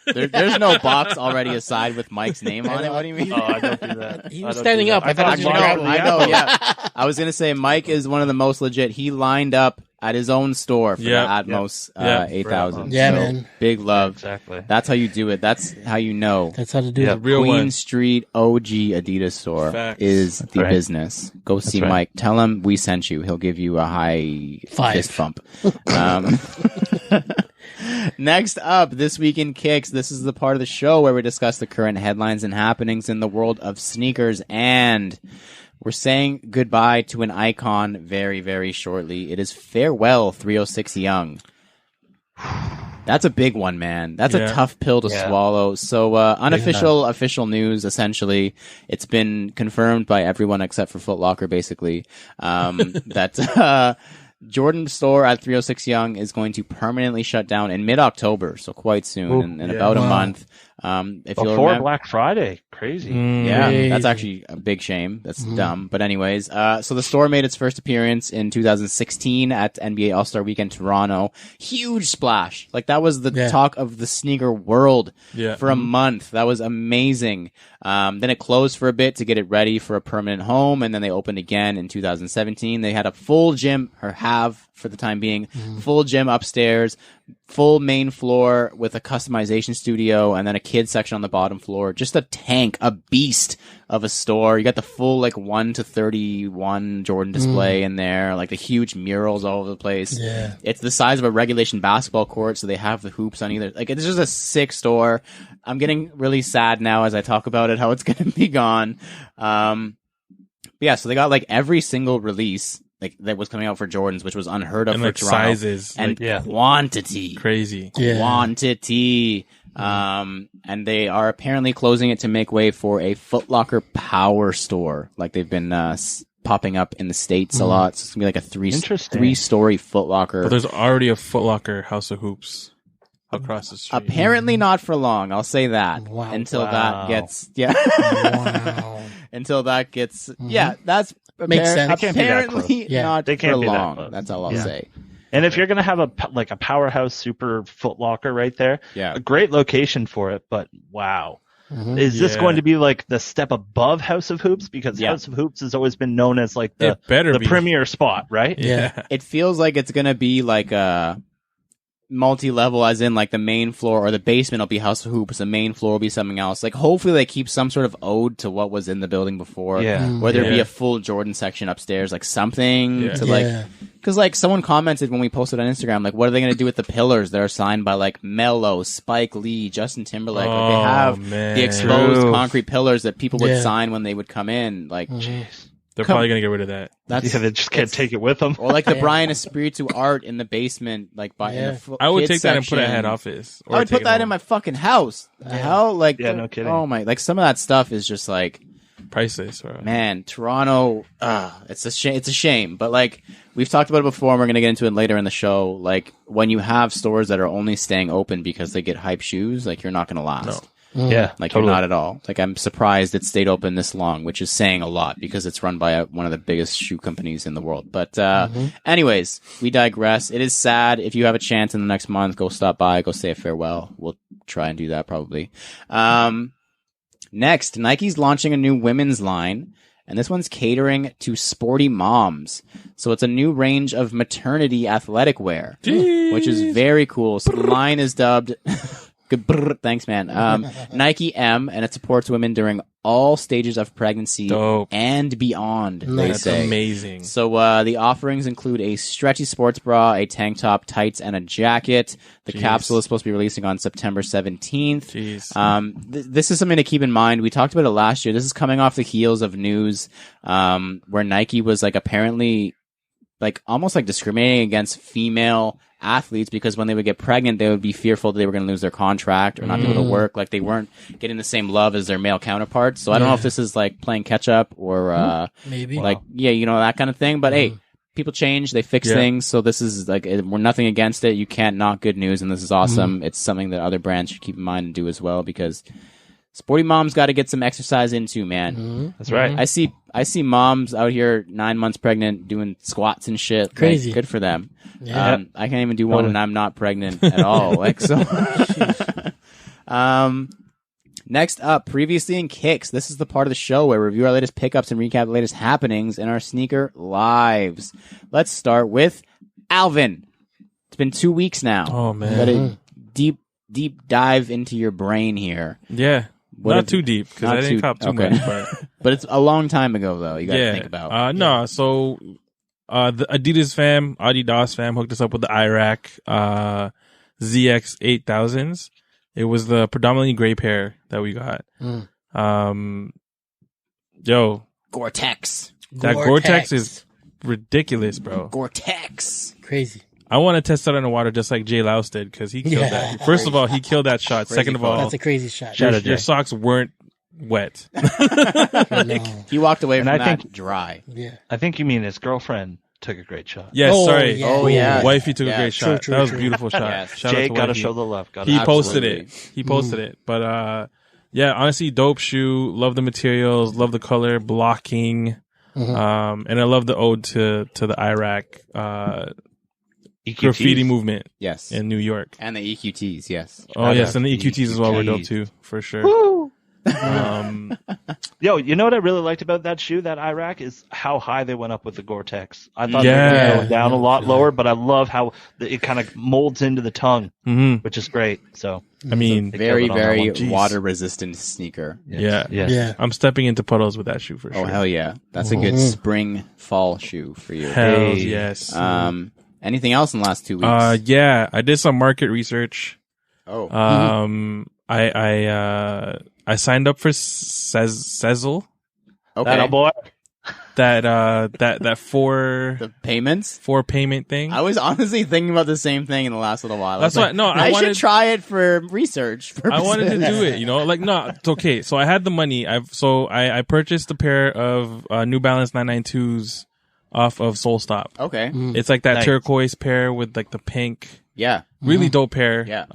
There's no box already aside with Mike's name on it. What do you mean? Oh, I don't do that. He was standing up. I thought I know. Yeah, I was gonna say Mike is one of the most legit. He lined up at his own store for the Atmos 8000. Yeah, so, man. Big love. Exactly. That's how you do it. That's how you know. That's how to do it. Real Queen one. Street OG Adidas store is the business. Go see Mike. Tell him we sent you. He'll give you a high 5 fist bump. Next up, This Week in Kicks. This is the part of the show where we discuss the current headlines and happenings in the world of sneakers, and we're saying goodbye to an icon very, very shortly. It is farewell 306 Yonge. That's a big one, man. That's a tough pill to swallow. So official news, essentially. It's been confirmed by everyone except for Foot Locker, basically, that Jordan store at 306 Yonge is going to permanently shut down in mid-October, so quite soon, in about a month. If you'll Before remember, Black Friday. Crazy. yeah, that's actually a big shame. That's dumb. But anyways, so the store made its first appearance in 2016 at NBA All-Star Weekend Toronto. Huge splash. Like, that was the talk of the sneaker world for a month. That was amazing. Then it closed for a bit to get it ready for a permanent home, and then they opened again in 2017. They had a full gym, or have for the time being, full gym upstairs, full main floor with a customization studio, and then a kids section on the bottom floor. Just a tank, a beast of a store. You got the full 1 to 31 Jordan display in there, like the huge murals all over the place. Yeah. It's the size of a regulation basketball court, so they have the hoops on either. Like, it's just a sick store. I'm getting really sad now as I talk about it, how it's going to be gone. So they got every single release that was coming out for Jordans, which was unheard of, and for Toronto. Sizes and quantity. Crazy. Quantity. And they are apparently closing it to make way for a Foot Locker power store. Like, they've been popping up in the States a lot. So it's going to be like a three-story Foot Locker. But there's already a Foot Locker House of Hoops across the street. Apparently not for long, I'll say that. Wow. Until that gets... Until that gets... that's... Makes sense. Apparently not they can't for be long. that That's all I'll say. And if you're going to have a powerhouse super Foot Locker right there, a great location for it, but wow. Is this going to be the step above House of Hoops? Because House of Hoops has always been known as the premier spot, right? Yeah. It feels like it's going to be a multi-level, as in the main floor or the basement will be House of Hoops, the main floor will be something else. Hopefully they keep some sort of ode to what was in the building before. Whether it be a full Jordan section upstairs, something to because someone commented when we posted on Instagram, what are they going to do with the pillars that are signed by Mello, Spike Lee, Justin Timberlake? They have the exposed concrete pillars that people would sign when they would come in. They're probably going to get rid of that. They just can't take it with them. Or the Brian Espiritu art in the basement, in the I would take that section. and put it at head office. I would put that in my fucking house. The hell? No kidding. Oh my, some of that stuff is just priceless, bro. Man, Toronto, it's a shame. It's a shame. But we've talked about it before, and we're going to get into it later in the show. When you have stores that are only staying open because they get hype shoes, you're not going to last. Yeah, Like totally. you're not at all. Like I'm surprised it stayed open this long, which is saying a lot because it's run by one of the biggest shoe companies in the world. But anyways, we digress. It is sad. If you have a chance in the next month, go stop by, go say a farewell. We'll try and do that probably. Next, Nike's launching a new women's line, and this one's catering to sporty moms. So it's a new range of maternity athletic wear, which is very cool. So the line is dubbed... Good. Thanks, man. Nike M, and it supports women during all stages of pregnancy and beyond. That's amazing. So the offerings include a stretchy sports bra, a tank top, tights, and a jacket. The capsule is supposed to be releasing on September 17th. This is something to keep in mind. We talked about it last year. This is coming off the heels of news where Nike was like apparently like almost like discriminating against female athletes because when they would get pregnant, they would be fearful that they were going to lose their contract or not be able to work. Like they weren't getting the same love as their male counterparts. So I don't know if this is like playing catch up or maybe like, that kind of thing. But hey, people change, they fix things. So this is like, we're nothing against it. You can't knock good news. And this is awesome. It's something that other brands should keep in mind and do as well because sporty moms got to get some exercise in too, man. That's right. I see moms out here 9 months pregnant doing squats and shit. Crazy. Like, good for them. Yeah. I can't even do one and I'm not pregnant at all. Like so. Next up, previously in Kicks. This is the part of the show where we review our latest pickups and recap the latest happenings in our sneaker lives. Let's start with Alvin. It's been 2 weeks now. Oh man. You got to deep dive into your brain here. Yeah. Not too deep because I didn't cop too much. But it's a long time ago though. You got to think about. No, so the Adidas fam hooked us up with the Iraq ZX 8000s. It was the predominantly gray pair that we got. Gore-Tex. That Gore-Tex is ridiculous, bro. Gore-Tex. Crazy. I want to test it on the water just like Jay Louse did because he killed that. First of all, he killed that shot. Second of all, that's a crazy shot. Your socks weren't wet. He walked away from that dry. Yeah. I think you mean his girlfriend took a great shot. Yes, sorry. Yeah. Oh, yeah. Wifey took a great shot. True, that was a true. beautiful shot. Yes. Shout out Jay to got to wifey. show the love. He posted it. But yeah, honestly, dope shoe. Love the materials. Love the color blocking. And I love the ode to the Iraq EQTs. graffiti movement. Yes. In New York. And the EQTs, yes. Oh yes, and the EQTs as well were dope too, for sure. Woo! Yo, you know what I really liked about that shoe, that Iraq, is how high they went up with the Gore-Tex. I thought they were going down a lot lower, but I love how it kind of molds into the tongue, which is great. So I mean, very, very water-resistant sneaker. Yeah. I'm stepping into puddles with that shoe for sure. Oh, hell yeah. That's a good spring, fall shoe for you. Hell yes. Anything else in the last 2 weeks? Yeah, I did some market research. Oh. I signed up for Sezzle. Okay. That boy. That The payments? 4 payment thing. I was honestly thinking about the same thing in the last little while. That's why. No, I should try it for research purposes. I wanted to do it, like, no, it's okay. So I had the money. I purchased a pair of New Balance 992s off of Soul Stop. Okay. It's like that Nice. turquoise pair with like the pink. Yeah. Really dope pair. Yeah.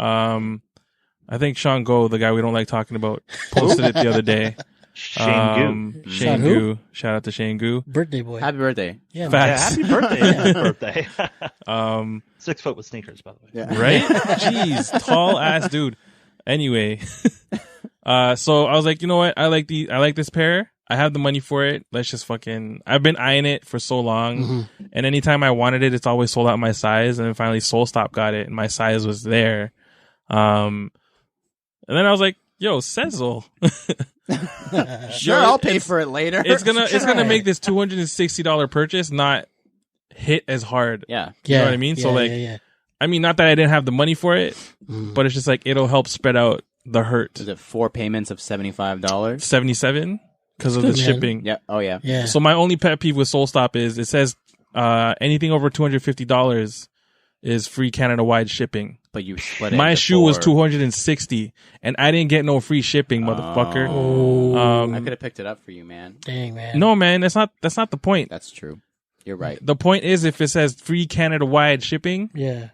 I think Sean Go, the guy we don't like talking about, posted it the other day. Shane Goo. Shane Goo. Shout out to Shane Goo. Birthday boy. Happy birthday. Yeah, Facts. Happy birthday. Happy birthday. 6 foot with sneakers, by the way. Yeah. Right? Jeez, tall ass dude. Anyway, so I was like, you know what? I like this pair. I have the money for it. Let's just I've been eyeing it for so long. And anytime I wanted it, it's always sold out my size. And then finally Soul Stop got it and my size was there. And then I was like, yo, Sezzle. Sure, I'll pay for it later. It's gonna make this $260 purchase not hit as hard. Yeah. You know what I mean? So I mean, not that I didn't have the money for it, but it's just like, it'll help spread out the hurt. Is it 4 payments of $75? 77 because of the shipping. Yeah. Oh, yeah. Yeah. So my only pet peeve with Soul Stop is it says anything over $250 is free Canada-wide shipping. But you split it. My shoe was $260, and I didn't get no free shipping, motherfucker. I could have picked it up for you, man. Dang, man. No, man, that's not the point. That's true. You're right. The point is, if it says free Canada-wide shipping, Yeah.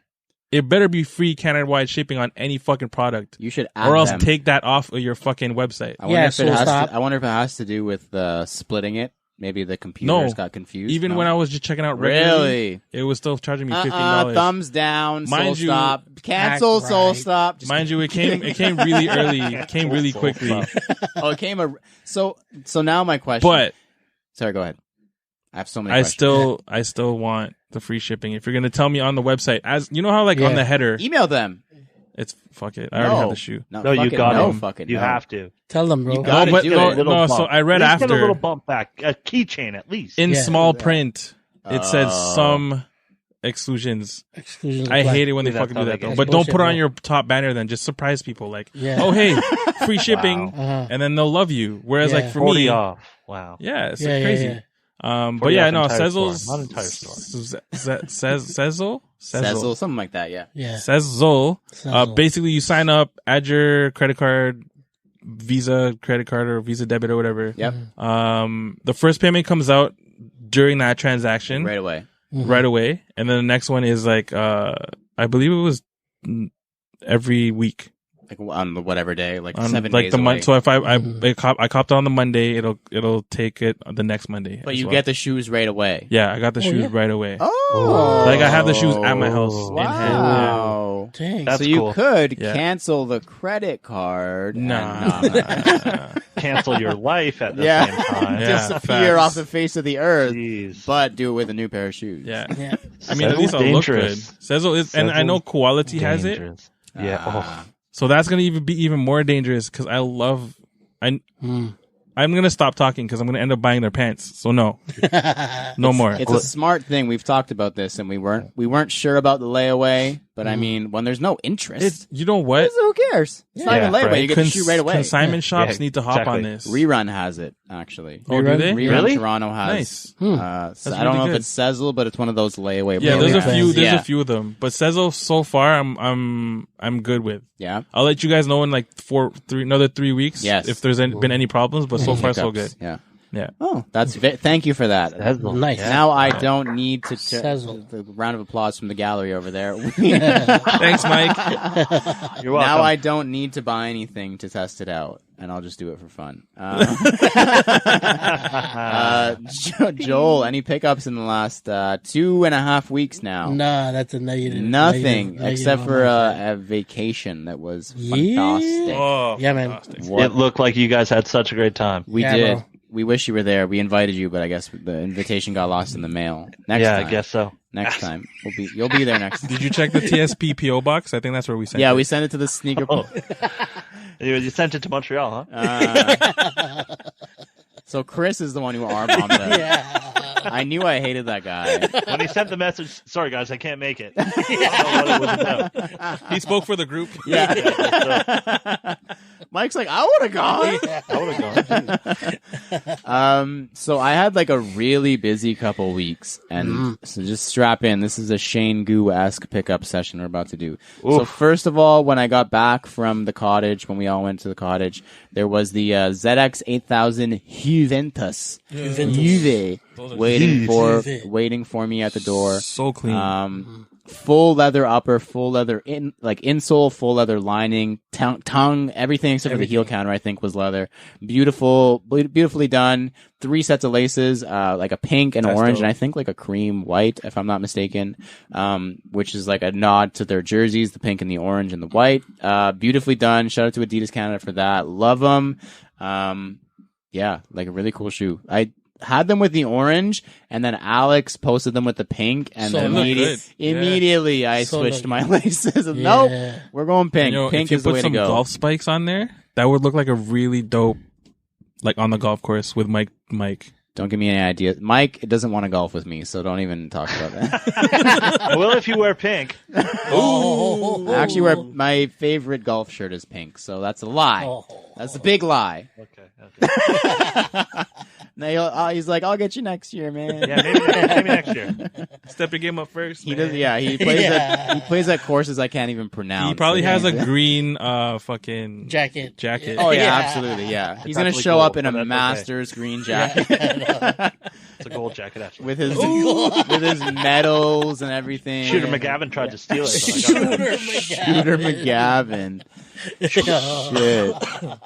it better be free Canada-wide shipping on any fucking product. You should add or else them. take that off of your fucking website. I wonder if it has to do with splitting it. Maybe the computers got confused. Even when I was just checking out regularly, it was still charging me $15. Thumbs down. Soul Stop. Cancel. Soul Stop. Mind you, it came really early. It came really quickly. It came so now my question. But sorry, go ahead. I have so many questions. I still want the free shipping. If you're gonna tell me on the website, as you know how on the header, email them. It's fuck it. I already have the shoe. No, you got it. You have to. Tell them, bro. You gotta do it. So I read after. Get a little bump back, a keychain at least. In small print, it says some exclusions. I hate it when they fucking do that though. But don't put it on your top banner. Then just surprise people like, oh hey, free shipping, and then they'll love you. Whereas like for 40 me, off. Wow. Yeah, it's crazy. But yeah, no, Sezzle's not entire store. Sezzle, something like that. Yeah. Sezzle. Basically, you sign up, add your credit card, Visa credit card or Visa debit or whatever. Yep. The first payment comes out during that transaction right away, and then the next one is like I believe it was every week. Like on the whatever day, like on, 7 like days the away. month. So if I copped on the Monday, it'll take it the next Monday. But you get the shoes right away. Yeah, I got the shoes right away. Oh, like I have the shoes at my house in hand. Wow. Dang. That's so you cool. could cancel the credit card. Nah. Cancel your life at the same time. Disappear off the face of the earth. Jeez. But do it with a new pair of shoes. Yeah. I mean, at least I'll look good. Sezzle is, and I know Quality has it. Yeah. So that's gonna be even more dangerous because I'm gonna stop talking because I'm gonna end up buying their pants. So no more. It's a smart thing. We've talked about this, and we weren't sure about the layaway. But I mean, when there's no interest, you know what? Who cares? It's not even layaway. Right. You get the shoe right away. Consignment shops need to hop on this. Rerun has it actually. Oh, do they? Rerun really? Toronto has. Nice. So I don't know if it's Sezzle, but it's one of those layaway. Yeah, there's a few. There's a few of them, but Sezzle so far, I'm good with. Yeah. I'll let you guys know in like another 3 weeks. Yes. If there's been any problems, but so far so good. Yeah. Yeah. Oh, thank you for that. Nice. Now I don't need to Sezzle. the round of applause from the gallery over there. Thanks, Mike. You're welcome. Now I don't need to buy anything to test it out, and I'll just do it for fun. Joel, any pickups in the last 2.5 weeks now? Nah, that's a negative. Nothing except for a vacation that was fantastic. Oh, yeah, man. It looked like you guys had such a great time. We Yeah, did. bro. We wish you were there. We invited you, but I guess the invitation got lost in the mail. Next time. I guess so. Next time. You'll be there next time. Did you check the TSP PO box? I think that's where we sent it. Yeah, we sent it to the sneaker. You sent it to Montreal, huh? So Chris is the one who arm-bombed us. Yeah. I knew I hated that guy. When he sent the message, sorry guys, I can't make it. I don't know what it was about. He spoke for the group. Yeah. Mike's like, I would have gone. I would have gone. So I had like a really busy couple weeks, and so just strap in. This is a Shane Goo-esque pickup session we're about to do. Oof. So first of all, when I got back from the cottage, when we all went to the cottage, there was the ZX 8000 Juventus. Juve waiting for me at the door. So clean. Full leather upper, full leather insole, full leather lining, tongue, everything except for the heel counter, I think, was leather. Beautifully done. 3 sets of laces, like a pink and orange, and I think like a cream white, if I'm not mistaken, which is like a nod to their jerseys, the pink and the orange and the white. Beautifully done. Shout out to Adidas Canada for that. Love them. Yeah, like a really cool shoe. I had them with the orange, and then Alex posted them with the pink, and So then immediately I So switched look- my laces. Nope, we're going pink. Pink is the way to go. If you put some golf spikes on there, that would look like a really dope, like on the golf course with Mike. Don't give me any ideas. Mike doesn't want to golf with me, so don't even talk about that. Well, if you wear pink. I actually wear my favorite golf shirt is pink, so that's a lie. Oh. That's a big lie. Okay. No, he's like, I'll get you next year, man. Yeah, maybe next year. Step your game up first. He man. does. Yeah, he plays at courses I can't even pronounce. He probably has a green fucking jacket. Oh yeah, Yeah. absolutely. Yeah, he's It's gonna actually show gold, up in a but that's Masters green jacket It's a gold jacket, actually. with his medals and everything. Shooter McGavin tried to steal it. So I got it. Shooter McGavin. Shit.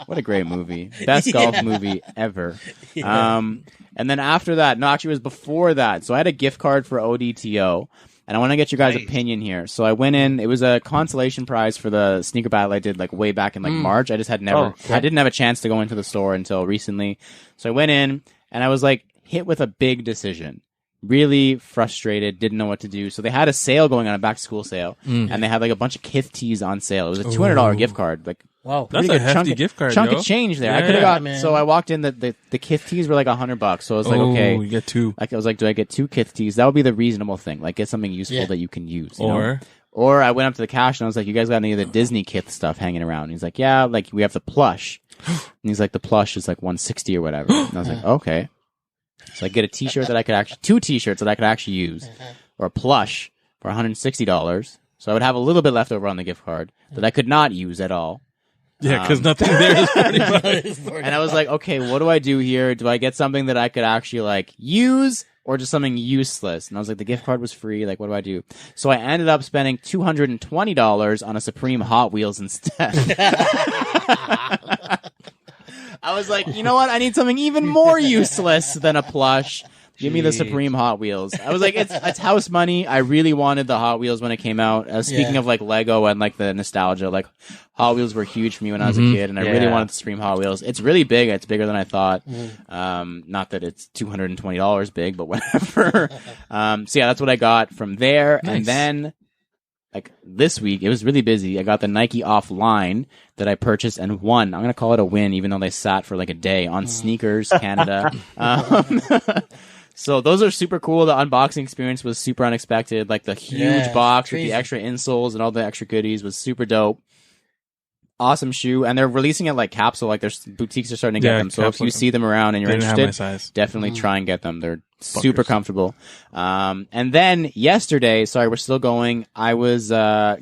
What a great movie. Best golf movie ever. And then after that, no, actually it was before that. So I had a gift card for ODTO. And I want to get your guys' opinion here. So I went in. It was a consolation prize for the sneaker battle I did like way back in like March. I just had never, I didn't have a chance to go into the store until recently. So I went in and I was like hit with a big decision. Really frustrated, didn't know what to do. So they had a sale going on, a back to school sale, and they had like a bunch of Kith tees on sale. It was a $200 gift card. Like, wow, That's a hefty gift card, chunk yo. of change there. Yeah. I could have got. Man. So I walked in. The Kith tees were like $100. So I was like, okay, you get two. like I was like, do I get 2 Kith tees? That would be the reasonable thing. Like, get something useful that you can use. You know? Or I went up to the cash and I was like, you guys got any of the Disney Kith stuff hanging around? And he's like, yeah, like we have the plush. And he's like, the plush is like $160 or whatever. And I was like, okay. So I get a T-shirt that I could actually, 2 T-shirts that I could actually use, or a plush for $160. So I would have a little bit left over on the gift card that I could not use at all. Yeah, because nothing there is pretty much. And I was like, okay, what do I do here? Do I get something that I could actually like use, or just something useless? And I was like, the gift card was free. Like, what do I do? So I ended up spending $220 on a Supreme Hot Wheels instead. I was like, you know what? I need something even more useless than a plush. Give me the Supreme Hot Wheels. I was like, it's house money. I really wanted the Hot Wheels when it came out. Speaking of like Lego and like the nostalgia, like Hot Wheels were huge for me when I was a kid, and I really wanted the Supreme Hot Wheels. It's really big. It's bigger than I thought. Not that it's $220 big, but whatever. So yeah, that's what I got from there. Nice. And then like this week, it was really busy. I got the Nike Offline that I purchased and won. I'm going to call it a win, even though they sat for like a day on Sneakers Canada. So those are super cool. The unboxing experience was super unexpected. Like the huge box with the extra insoles and all the extra goodies was super dope. Awesome shoe. And they're releasing it like capsule. Like there's boutiques are starting to get them. So if you see them around and you're interested, definitely try and get them. They're super comfortable. And then yesterday, sorry, we're still going. I was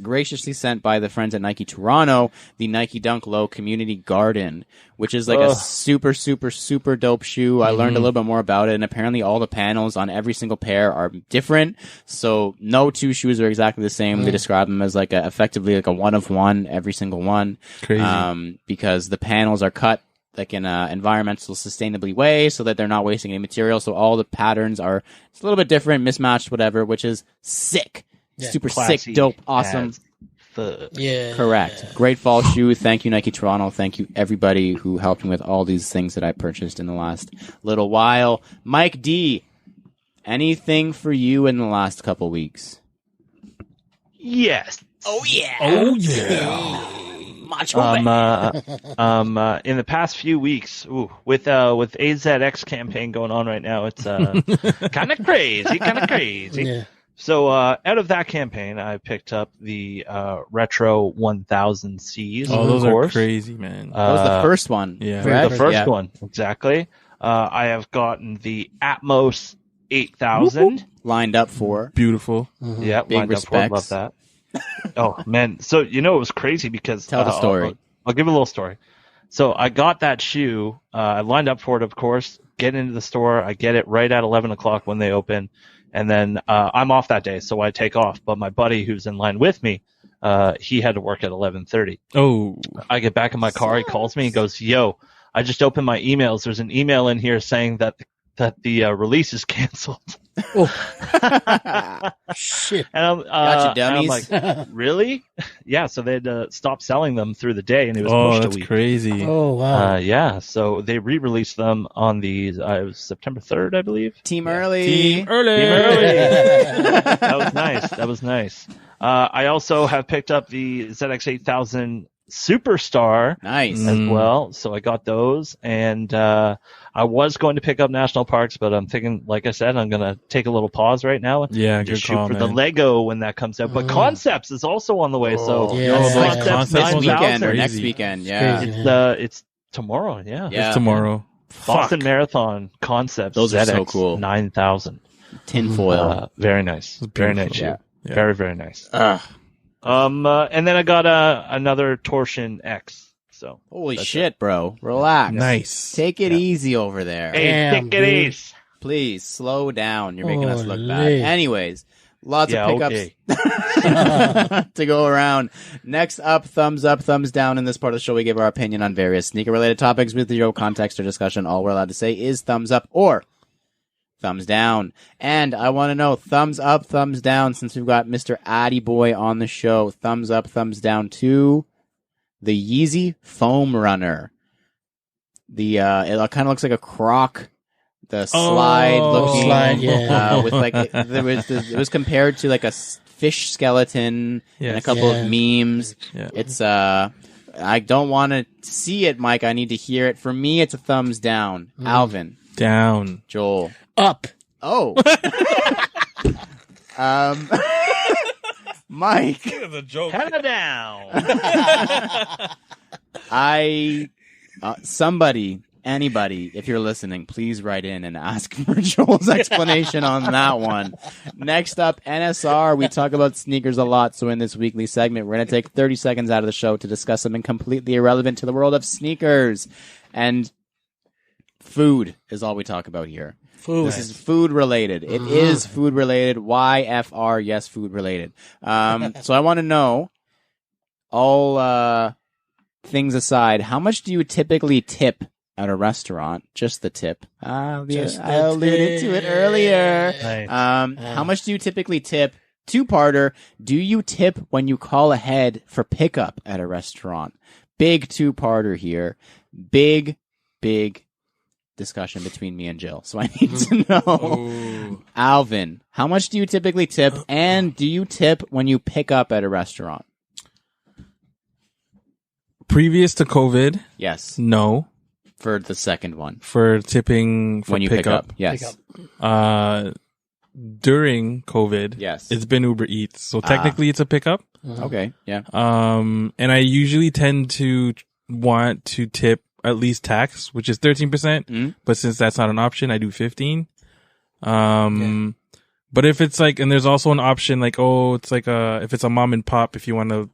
graciously sent by the friends at Nike Toronto the Nike Dunk Low Community Garden, which is like a super, super, super dope shoe. I learned a little bit more about it, and apparently all the panels on every single pair are different. So no 2 shoes are exactly the same. They describe them as like effectively like a one of one, every single one. Crazy. Because the panels are cut like in an environmental sustainably way so that they're not wasting any material. So all the patterns are it's a little bit different, mismatched, whatever, which is sick. Super classy, sick, dope, awesome. Yeah. Correct. Great fall shoe. Thank you, Nike Toronto. Thank you, everybody who helped me with all these things that I purchased in the last little while. Mike D, anything for you in the last couple weeks? Yes. Oh, yeah. Oh, yeah. In the past few weeks, with AZX campaign going on right now, it's kind of crazy. Yeah. So out of that campaign, I picked up the Retro 1000 Cs. Oh, those are crazy, man. That was the first one. Yeah. Correct? The first one, exactly. I have gotten the Atmos 8000. Lined up for. Beautiful. Yeah, Big lined respects. up for. Love that. Oh, man. So, it was crazy because... Tell the story. I'll give a little story. So I got that shoe. I lined up for it, of course. Get into the store. I get it right at 11 o'clock when they open. And then I'm off that day, so I take off. But my buddy who's in line with me, he had to work at 11:30. Oh. I get back in my car. He calls me and goes, yo, I just opened my emails. There's an email in here saying that the release is canceled. Shit. And I'm, Gotcha, dummies. and I'm like, really? Yeah, so they had to stop selling them through the day, and it was pushed a that's week. crazy. Oh, wow. Yeah, so they re-released them on the it was September 3rd, I believe. Team early. Team early. That was nice. I also have picked up the ZX 8000 Superstar Nice. as well, so I got those, and I was going to pick up National Parks, but I'm thinking, like I said, I'm going to take a little pause right now and Yeah, just good shoot call, for the man. Lego when that comes out. But Concepts is also on the way, so Yeah. Oh, those Concepts Concepts This ones weekend or crazy. next weekend. Crazy. Yeah. it's tomorrow, yeah. Yeah. It's tomorrow. Boston Marathon Concepts. Those are so ZX cool. 9,000. Tinfoil. Very nice. Very nice shoe. Yeah. Very, very nice. And then I got another Torsion X. So holy shit, bro. Relax. Nice. Take it easy over there. Hey, take it easy. Please, slow down. You're making us look bad. Anyways, lots of pickups to go around. Next up, thumbs up, thumbs down. In this part of the show, we give our opinion on various sneaker-related topics with zero context or discussion. All we're allowed to say is thumbs up or thumbs down. And I want to know, thumbs up, thumbs down, since we've got Mr. Addy Boy on the show. Thumbs up, thumbs down to the Yeezy Foam Runner. The it kind of looks like a Croc. The slide looking, with like it was compared to like a fish skeleton and a couple of memes. Yeah. It's I don't want to see it, Mike. I need to hear it. For me, it's a thumbs down. Alvin, down. Joel, up. Oh, Mike, the joke. Head down. Somebody. Anybody, if you're listening, please write in and ask for Joel's explanation on that one. Next up, NSR. We talk about sneakers a lot, so in this weekly segment, we're going to take 30 seconds out of the show to discuss something completely irrelevant to the world of sneakers. And food is all we talk about here. Food. This is food related. It is food related. YFR, yes, food related. So I want to know, all things aside, how much do you typically tip at a restaurant? Just the tip. I alluded to it earlier. Nice. How much do you typically tip? Two-parter. Do you tip when you call ahead for pickup at a restaurant? Big two-parter here. Big discussion between me and Jill. So I need to know. Alvin, how much do you typically tip? And do you tip when you pick up at a restaurant? Previous to COVID, Yes. no. For the second one. For tipping for When you pick up. Yes. During COVID, Yes. it's been Uber Eats, so technically it's a pickup. Okay. Yeah. And I usually tend to want to tip at least tax, which is 13%. But since that's not an option, I do 15. But if it's like, and there's also an option like, it's like if it's a mom and pop, if you want to,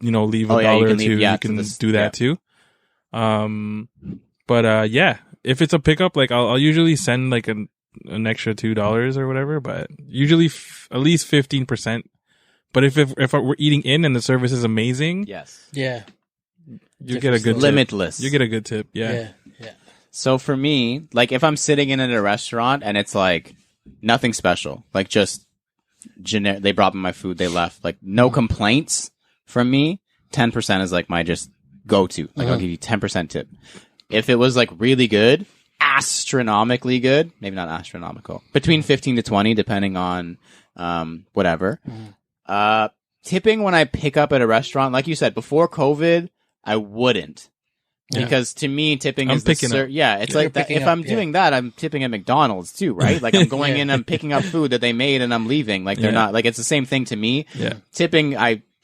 leave a dollar or two, you can do that too. But if it's a pickup, like I'll usually send like an extra $2 or whatever, but usually at least 15%. But if we're eating in and the service is amazing, Yes. Yeah. you get a good Limitless. tip. You get a good tip. Yeah. So for me, like if I'm sitting in at a restaurant and it's like nothing special, like just generic, they brought me my food, they left, like no complaints from me, 10% is like my just go-to. Like I'll give you 10% tip. If it was like really good, astronomically good, maybe not astronomical, between 15 to 20, depending on whatever. Tipping when I pick up at a restaurant, like you said, before COVID, I wouldn't. Because to me, tipping is picking up. Yeah, it's like that. If I'm doing that, I'm tipping at McDonald's too, right? Like I'm going in, I'm picking up food that they made, and I'm leaving. Like they're not. Like it's the same thing to me. Yeah. Tipping,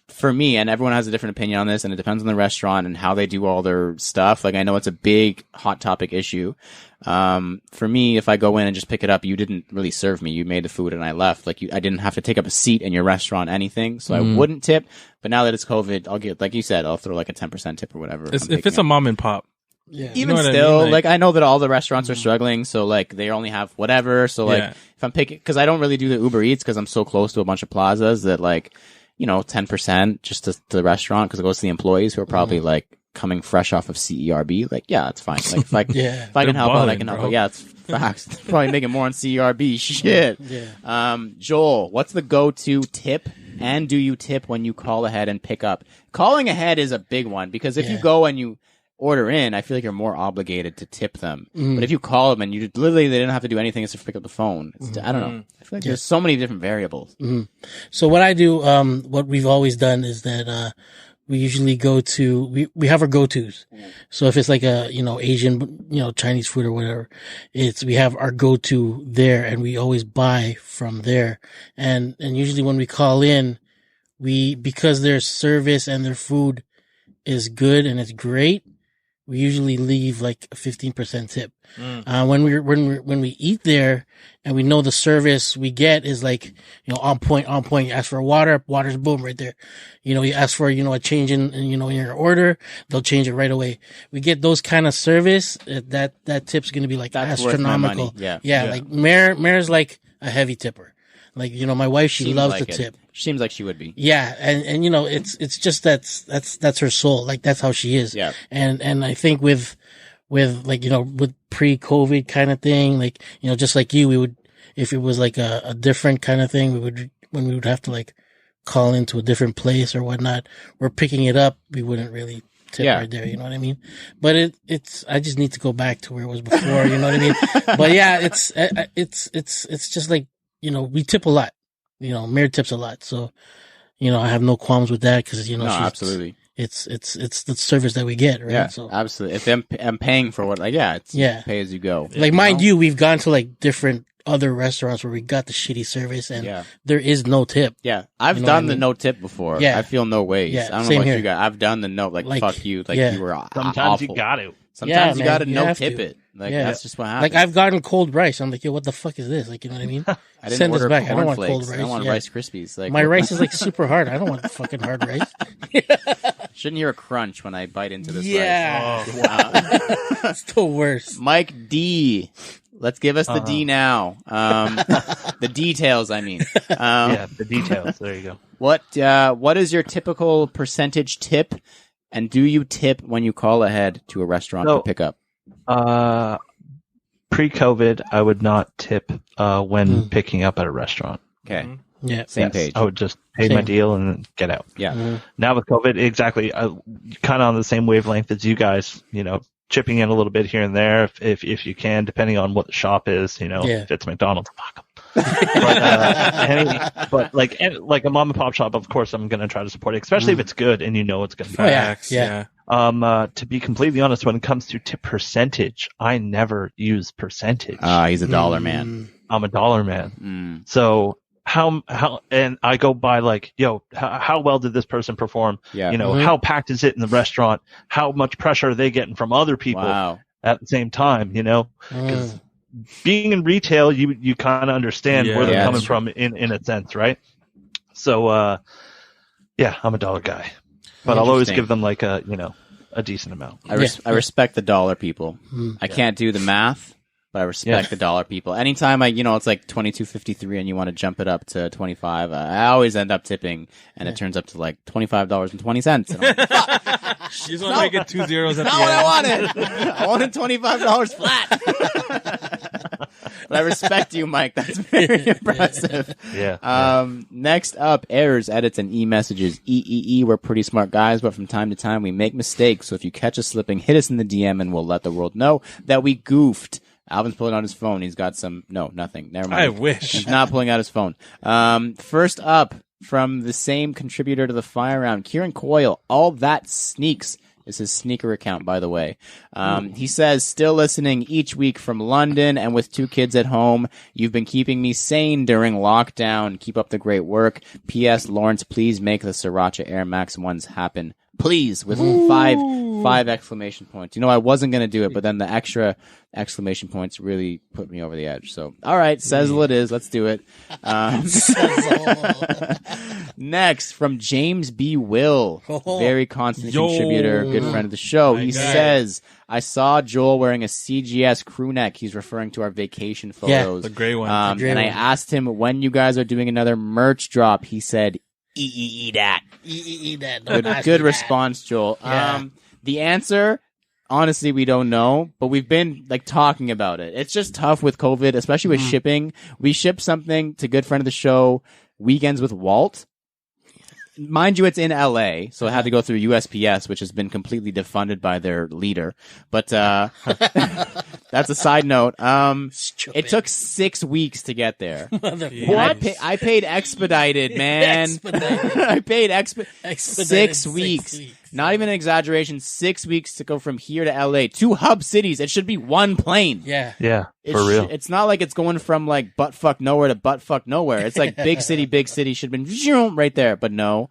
for me, and everyone has a different opinion on this, and it depends on the restaurant and how they do all their stuff. Like I know it's a big hot topic issue. For me, if I go in and just pick it up, you didn't really serve me. You made the food and I left. Like I didn't have to take up a seat in your restaurant, anything. So I wouldn't tip. But now that it's COVID, I'll get, like you said, I'll throw like a 10% tip or whatever. If it's a mom and pop. Yeah. Even you know still, I mean? like I know that all the restaurants are struggling, so like they only have whatever. So like if I'm picking, because I don't really do the Uber Eats because I'm so close to a bunch of plazas that like, 10% just to the restaurant because it goes to the employees who are probably like coming fresh off of CERB. Like, yeah, it's fine. Like if I can help out, I can help out. Yeah, it's facts. They're probably making more on CERB. Shit. Yeah. Joel, what's the go-to tip? And do you tip when you call ahead and pick up? Calling ahead is a big one because if you go and you order in, I feel like you're more obligated to tip them. But if you call them and you literally they didn't have to do anything except pick up the phone, I don't know. I feel like there's so many different variables. So what I do, what we've always done is that we usually go to we have our go-tos. So if it's like a Asian, Chinese food or whatever, we have our go-to there, and we always buy from there. And usually when we call in, because their service and their food is good and it's great, we usually leave like a 15% tip. When we eat there and we know the service we get is like, on point. You ask for water's boom right there. You ask for, a change in your order, they'll change it right away. We get those kind of service, that tip's going to be like That's astronomical. worth my money. Yeah. Like Mare's like a heavy tipper. Like, my wife, she loves like to tip. She seems like she would be. Yeah. And it's just that's her soul. Like, that's how she is. Yeah. And I think with pre-COVID kind of thing, like, just like you, we would, if it was like a different kind of thing, when we would have to like call into a different place or whatnot, we're picking it up, we wouldn't really tip right there. You know what I mean? But it's, I just need to go back to where it was before. You know what I mean? But yeah, it's just like, we tip a lot. Mare tips a lot. So, I have no qualms with that because, absolutely. It's the service that we get, right? Yeah, so absolutely. If I'm paying for what, it's pay as you go. Like, mind you, we've gone to like different other restaurants where we got the shitty service and there is no tip. Yeah. I've done the no tip before. Yeah. I feel no ways. Yeah. I don't know about you guys. I've done the no, like fuck you. Like you were sometimes awful. you got to. Sometimes you got to no tip it. Like that's just what happens. Like I've gotten cold rice. I'm like, yo, what the fuck is this? Like, you know what I mean? I didn't Send order this back. I don't want cornflakes. cold rice. I want Rice Krispies. Like my rice is like super hard. I don't want fucking hard rice. Shouldn't hear a crunch when I bite into this rice. Yeah. Oh, wow. It's the worst. Mike D. Let's give us the D now. The details, I mean. The details. There you go. What is your typical percentage tip? And do you tip when you call ahead to a restaurant to pick up? Pre-COVID, I would not tip when picking up at a restaurant. Okay. Yeah. Same page. I would just pay my deal and then get out. Yeah. Now with COVID, exactly. Kind of on the same wavelength as you guys, chipping in a little bit here and there if you can, depending on what the shop is, if it's McDonald's, fuck 'em. but like a mom and pop shop, of course, I'm going to try to support it, especially if it's good and it's going to be facts. Yeah. To be completely honest, when it comes to tip percentage, I never use percentage. He's a dollar man. I'm a dollar man. So how and I go by like, how well did this person perform? Yeah. How packed is it in the restaurant? How much pressure are they getting from other people at the same time? Because being in retail, you kind of understand where they're coming from in a sense, right? So, I'm a dollar guy, but I'll always give them like a decent amount. I respect the dollar people. I can't do the math, but I respect the dollar people. Anytime it's like $22.53 and you want to jump it up to $25, I always end up tipping, and it turns up to like $25.20. You just want to make it 2 zeros at the end. Not what I wanted. I wanted $25 flat. But I respect you, Mike. That's very impressive. Next up, errors, edits, and e-messages. We're pretty smart guys, but from time to time we make mistakes. So if you catch us slipping, hit us in the DM and we'll let the world know that we goofed. Alvin's pulling out his phone. He's got nothing. Never mind. I wish. He's not pulling out his phone. First up, from the same contributor to the fire round, Kieran Coyle, All That Sneaks is his sneaker account, by the way. He says, still listening each week from London and with 2 kids at home. You've been keeping me sane during lockdown. Keep up the great work. P.S. Lawrence, please make the Sriracha Air Max ones happen. Please, with 5 exclamation points. I wasn't going to do it, but then the extra exclamation points really put me over the edge. So, all right, Sezzle it is. Let's do it. Next, from James B. Will, very constant contributor, good friend of the show. He says, I saw Joel wearing a CGS crew neck. He's referring to our vacation photos. The gray one. And I asked him when you guys are doing another merch drop. He said, that. that. Good response, Joel. Yeah. The answer, honestly, we don't know, but we've been talking about it. It's just tough with COVID, especially with shipping. We shipped something to good friend of the show, Weekends with Walt. Mind you, it's in LA, so it had to go through USPS, which has been completely defunded by their leader. But that's a side note. It took 6 weeks to get there. I paid expedited, man. I paid expedited 6 weeks. Not even an exaggeration. 6 weeks to go from here to LA, 2 hub cities. It should be one plane. Yeah. Yeah, for real. It's not like it's going from like buttfuck nowhere to buttfuck nowhere. It's like big city should have been right there, but no.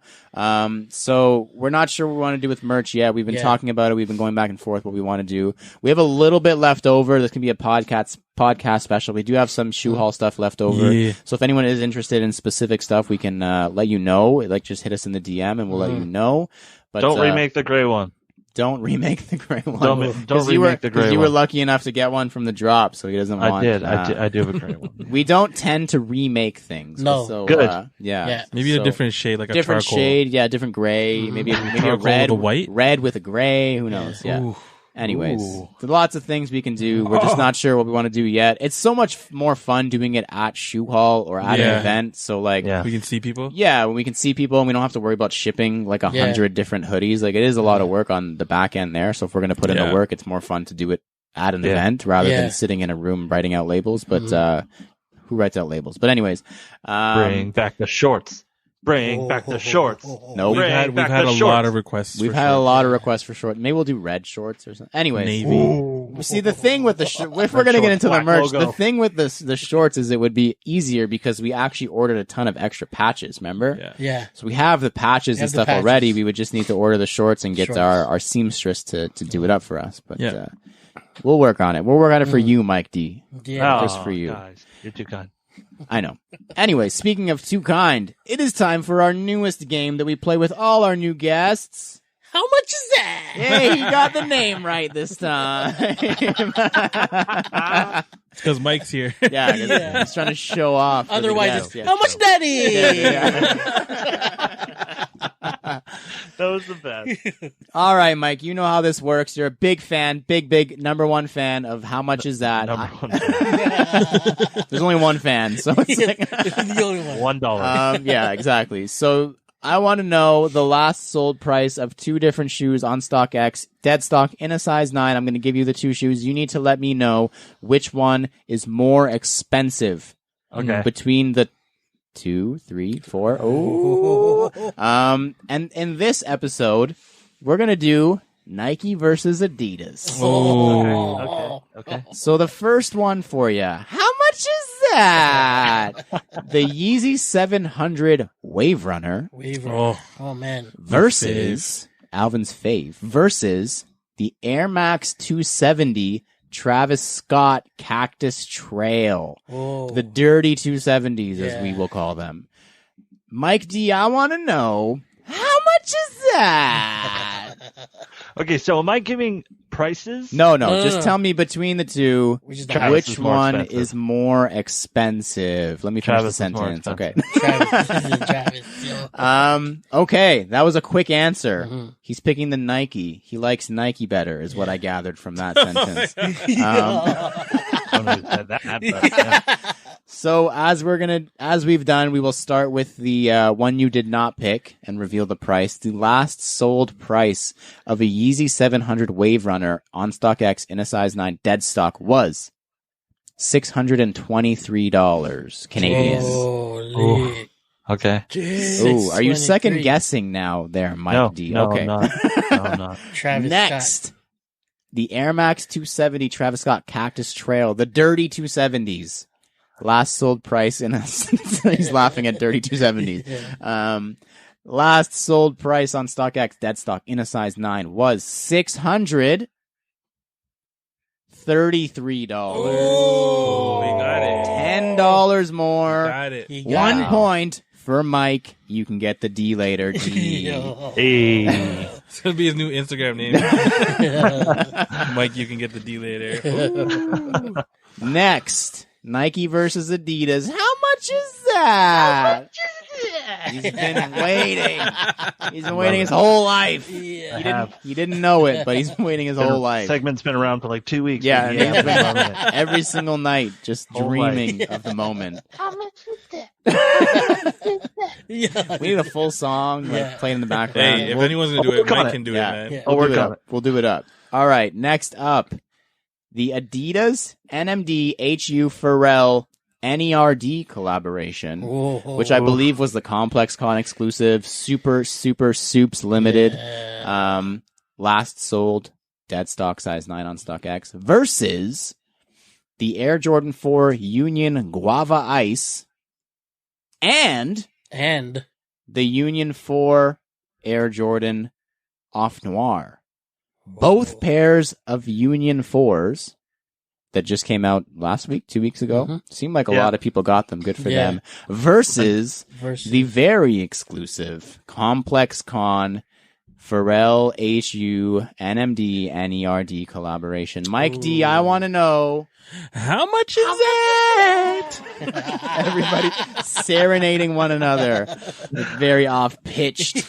So we're not sure what we want to do with merch yet. We've been talking about it. We've been going back and forth what we want to do. We have a little bit left over. This can be a podcast special. We do have some shoe haul stuff left over. Yeah. So if anyone is interested in specific stuff, we can let you know. Like just hit us in the DM and we'll let you know. But don't remake the gray one. Don't remake the gray one. Don't remake the gray one. You were lucky enough to get one from the drop, so he doesn't want. I do have a gray one. We don't tend to remake things. No. So, good. Maybe a different shade, like a different charcoal. shade. Yeah, different gray. Maybe a red with a white. Red with a gray. Who knows? Yeah. Ooh. Anyways, there's lots of things we can do. We're just not sure what we want to do yet. It's so much more fun doing it at shoe haul or at an event. So like, we can see people. Yeah, when we can see people and we don't have to worry about shipping like 100 different hoodies. Like it is a lot of work on the back end there. So if we're going to put in the work, it's more fun to do it at an event rather than sitting in a room writing out labels. But who writes out labels? But anyways, bring back the shorts. Bring back the shorts. No, we've had a lot of requests. We've had a lot of requests for shorts. Maybe we'll do red shorts or something. Anyways, navy. See, the thing with if we're gonna get into the merch, the thing with the shorts is it would be easier because we actually ordered a ton of extra patches. Remember? Yeah. So we have the patches and stuff already. We would just need to order the shorts and get our seamstress to do it up for us. But we'll work on it. We'll work on it for you, Mike D. Yeah. Just for you. Guys, you're too kind. I know. Anyway, speaking of too kind, it is time for our newest game that we play with all our new guests. How much is that? Hey, you got the name right this time. It's because Mike's here. He's trying to show off. Otherwise, how much, Daddy? That was the best. All right, Mike, you know how this works. You're a big fan, big number one fan of How Much Is That? Number one fan. There's only one fan, so it's like the only one. $1. Yeah, exactly. So I want to know the last sold price of 2 different shoes on StockX, dead stock in a size 9. I'm going to give you the 2 shoes. You need to let me know which one is more expensive. Okay. Between the 2, 3, 4. Oh. And in this episode, we're going to do Nike versus Adidas. Okay. So the first one for you. How much is that? The Yeezy 700 Wave Runner. Oh man. Versus Alvin's fave. Versus the Air Max 270 Travis Scott Cactus Trail. The dirty 270s, as we will call them. Mike D, I want to know, how much is that? Okay, so am I giving prices? No, just tell me between the two, which one expensive. is more expensive. Let me finish the sentence. Okay. Travis. Okay, that was a quick answer. Mm-hmm. He's picking the Nike. He likes Nike better, is what I gathered from that sentence. I don't know who said that, but, yeah. So as we've done, we will start with the one you did not pick and reveal the price. The last sold price of a Yeezy 700 Wave Runner on StockX in a size 9 dead stock was $623 Canadian. Holy. Okay. Ooh, are you second guessing now there, Mike D? No, okay. I'm not. No, I'm not. Travis Next, Scott. the Air Max 270 Travis Scott Cactus Trail, the dirty 270s. Last sold price in a he's laughing at dirty 270s. Last sold price on StockX dead stock in a size 9 was $633. Oh, we got it. $10 more. Got it. 1 point for Mike. You can get the D later. D. Hey. It's gonna be his new Instagram name. Mike, you can get the D later. Next, Nike versus Adidas. How much is that? He's been waiting. He's been waiting his whole life. Yeah. He didn't know it, but he's been waiting his whole life. Segment's been around for like 2 weeks. Yeah, Yeah. every single night, just dreaming of the moment. How much is that? Yeah. We need a full song playing in the background. Hey, if anyone's gonna do it, Mike can do it, man. Yeah. We'll work do it on up. We'll do it up. All right, next up, the Adidas NMD HU Pharrell NERD collaboration, which I believe was the Complex Con exclusive, Super Soups Limited. Last sold dead stock size 9 on StockX versus the Air Jordan 4 Union Guava Ice and the Union 4 Air Jordan Off Noir. Both pairs of Union 4s that just came out last week, 2 weeks ago. Seemed like a lot of people got them. Good for them. Versus the very exclusive Complex Con Pharrell HU NMD NERD collaboration. Mike D, I want to know, how much is it? Everybody serenading one another. Very off-pitched.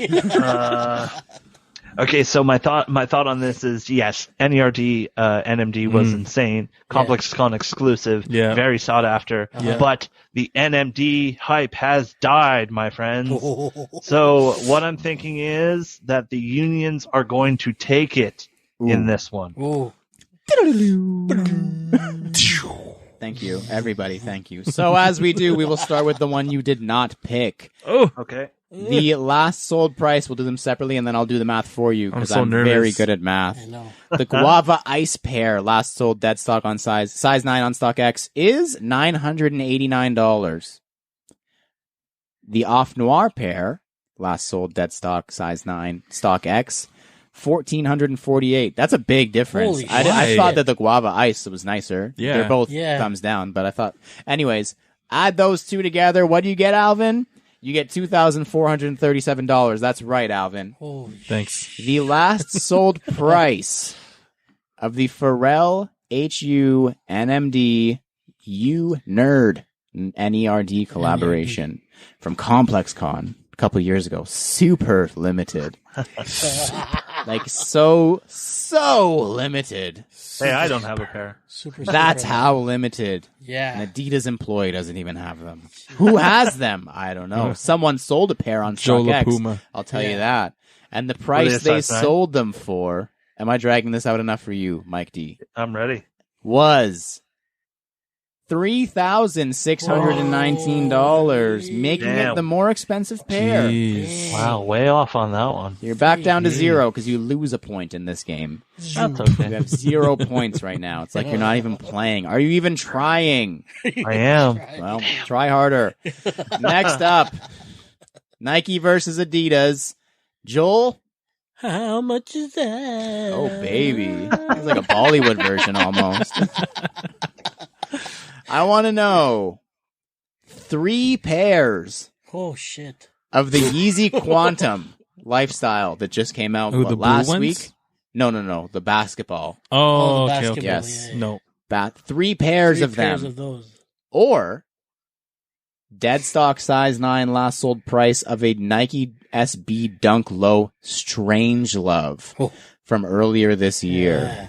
Okay, so my thought on this is, yes, NERD NMD was insane. Complex Con exclusive, very sought after. But the NMD hype has died, my friends. So what I'm thinking is that the unions are going to take it in this one. Thank you, everybody. Thank you. So as we do, we will start with the one you did not pick. Oh, okay. The last sold price, we'll do them separately, and then I'll do the math for you because I'm very good at math. I know. The Guava Ice pair, last sold dead stock on size 9 on StockX, is $989. The Off Noir pair, last sold dead stock size 9 StockX, $1,448. That's a big difference. I thought that the Guava Ice was nicer. Yeah. They're both thumbs down, but I thought, anyways, add those two together. What do you get, Alvin? You get $2,437. That's right, Alvin. Thanks. The last sold price of the Pharrell HU NMD U Nerd NERD collaboration from Complex Con a couple years ago. Super limited. Like so limited. Hey, I don't have a pair. That's how limited. Yeah. An Adidas employee doesn't even have them. Who has them? I don't know. Someone sold a pair on Joe StockX. LaPuma. I'll tell you that. And the price they sold them for, am I dragging this out enough for you, Mike D? I'm ready. Was $3,619, making it the more expensive pair. Jeez. Wow, way off on that one. You're back down to 0 because you lose a point in this game. That's okay. You have 0 points right now. It's like you're not even playing. Are you even trying? I am. Well, try harder. Next up, Nike versus Adidas. Joel? How much is that? Oh, baby. It's like a Bollywood version almost. I want to know 3 pairs Oh, shit. of the Yeezy Quantum lifestyle that just came out Oh, the blue last ones? week. No. The basketball. Oh, the okay, basketball, okay. Yes. yeah. No. 3 pairs 3 of them. pairs of those. Or dead stock size 9 last sold price of a Nike SB Dunk Low Strange Love from earlier this year. Yeah.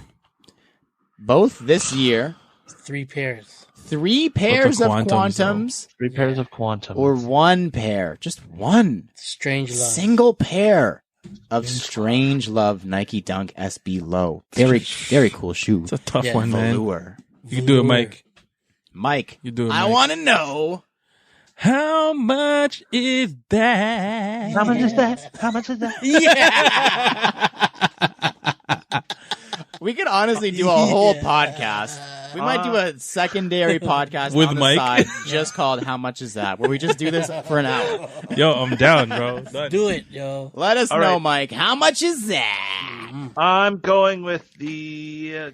Both this year. 3 pairs. 3 pairs of Quantums, Quantums 3 pairs of Quantum. or 1 pair. Just one. Strange love. Single pair of Strange Love Nike Dunk SB Low. Very, very cool shoe. It's a tough Yeah. one, man. Velour. You can do it, Mike. Mike, You do it, I Mike. want to know. How much is that? How much is that? How much is that? We could honestly do a whole podcast. We might do a secondary podcast With on the Mike? side just called How Much Is That? Where we just do this for an hour. Yo, I'm down, bro. Done. Do it, yo. Let us All know, right. Mike. How much is that? I'm going with the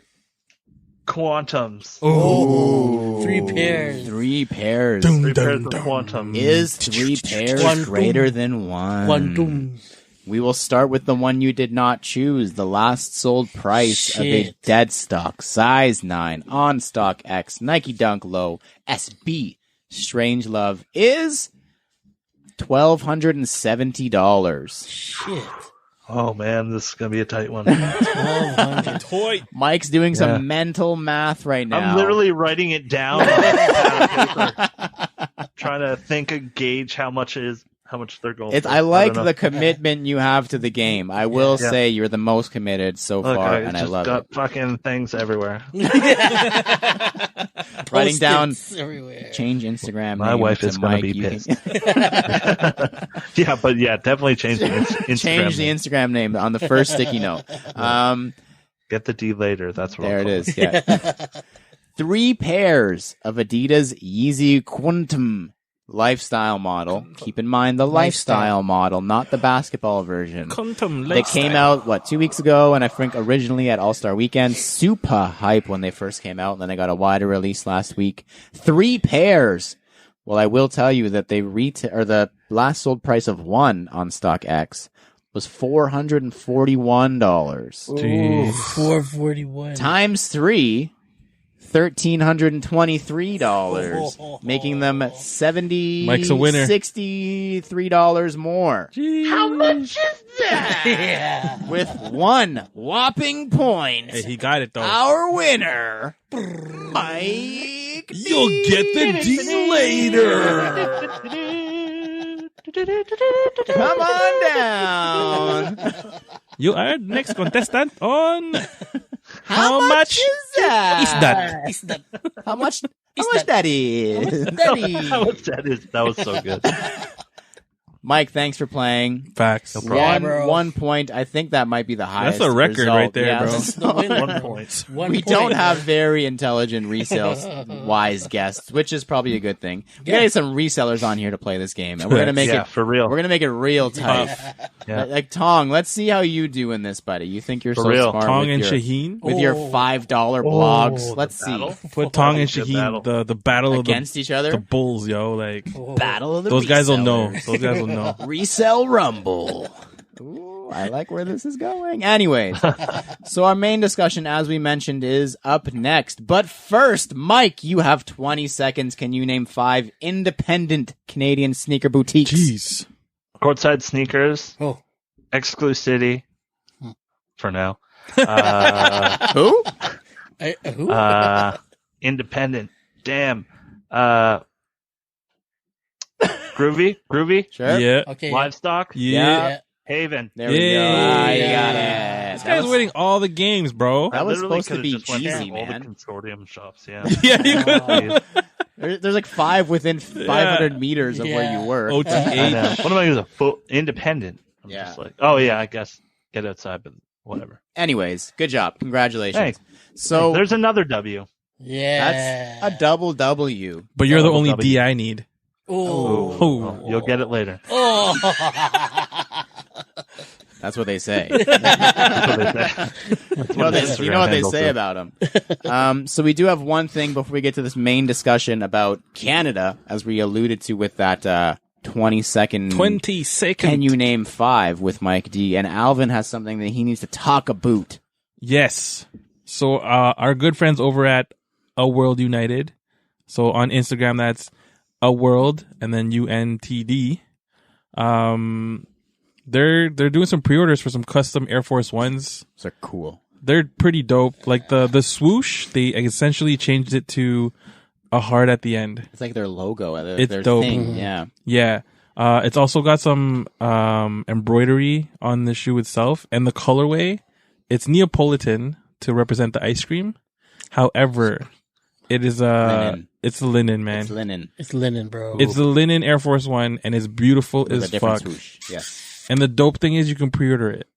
Quantums. Oh. 3 pairs. 3 pairs. 3 pairs of Quantum. Is 3 pairs Quantum. greater than 1? Quantum. We will start with the one you did not choose. The last sold price of a Shit. dead stock size 9 on StockX Nike Dunk Low SB Strange Love is $1,270. Shit. Oh man, this is gonna be a tight one. 1,200. Toy. Mike's doing Yeah. some mental math right now. I'm literally writing it down on a pad of paper, trying to think and gauge how much how much they're going. I like the commitment you have to the game. I will say you're the most committed so far, and I love got fucking things everywhere. Writing down everywhere. change Instagram. My name wife to is going Mike. to be pissed. Definitely change the Instagram. Change the Instagram name on the first sticky note. Get the D later. That's what there it is. Yeah. 3 pairs of Adidas Yeezy Quantum lifestyle model. Keep in mind the lifestyle model, not the basketball version. Quantum They came out 2 weeks ago, and I think originally at All-Star Weekend. Super hype when they first came out, and then they got a wider release last week. 3 pairs. Well, I will tell you that the last sold price of one on StockX was $441. Jeez. $441 times 3. $1,323, making them $63 more. Jeez. How much is that? Yeah. With 1 whopping point, Hey, he got it though. our winner, Mike. You'll get the D later. Come on down. You are the next contestant on How much is that? is that? How much that is? That was so good. Mike, thanks for playing. Facts. No problem. 1 point. I think that might be the highest. That's a record result. right there, Yeah, bro. that's The winner. 1 point. We don't have very intelligent resale wise guests, which is probably a good thing. We gotta get some resellers on here to play this game, and we're gonna make it for real. We're gonna make it real tight. Yeah. Like Tong, let's see how you do in this, buddy. You think you're For so real. smart Tong with and your, Shaheen. with your $5 blogs. Let's see. Put Tong and Good Shaheen, battle. the battle Against each of other. the bulls, yo. Like Battle of the those guys will know. resellers. Those guys will know. Resell Rumble. Ooh, I like where this is going. Anyways, so our main discussion, as we mentioned, is up next. But first, Mike, you have 20 seconds. Can you name 5 independent Canadian sneaker boutiques? Jeez. Courtside sneakers, Oh. Exclusivity, for now. Who? Who? Independent. Damn. Groovy, Sure. Yeah. Okay. Livestock, Yeah. Yeah. Haven. There we go. Yeah. Ah, you got Yeah. it. This guy's winning all the games, bro. That was Literally supposed to could've be just went easy, through all man. the consortium shops, yeah. Yeah, you could. Jeez. There's like 5 within 500 meters of where you were. I OTH. know. What am I using? Independent. I'm Yeah. just like, oh yeah, I guess get outside, but whatever. Anyways, good job. Congratulations. Thanks. So There's another W. Yeah. that's a double W. But you're the Double only W. D I need. Oh. Oh. You'll get it later. Oh. That's what they say. That's what they say. You know what they Instagram say handle, about them. So we do have one thing before we get to this main discussion about Canada, as we alluded to with that 20-second 20 seconds. Can you name 5 with Mike D? And Alvin has something that he needs to talk about. Yes. So our good friends over at A World United. So on Instagram, that's A World and then UNTD. They're doing some pre-orders for some custom Air Force Ones. Those are cool. They're pretty dope. Like the swoosh, they essentially changed it to a heart at the end. It's like their logo. It's their dope. thing. Yeah. Yeah. It's also got some embroidery on the shoe itself, and the colorway, it's Neapolitan to represent the ice cream. However, it is Linen. it's linen, man. It's linen. It's linen, bro. It's the linen Air Force One, and it's beautiful With a as different fuck. swoosh. Yeah. And the dope thing is you can pre-order it.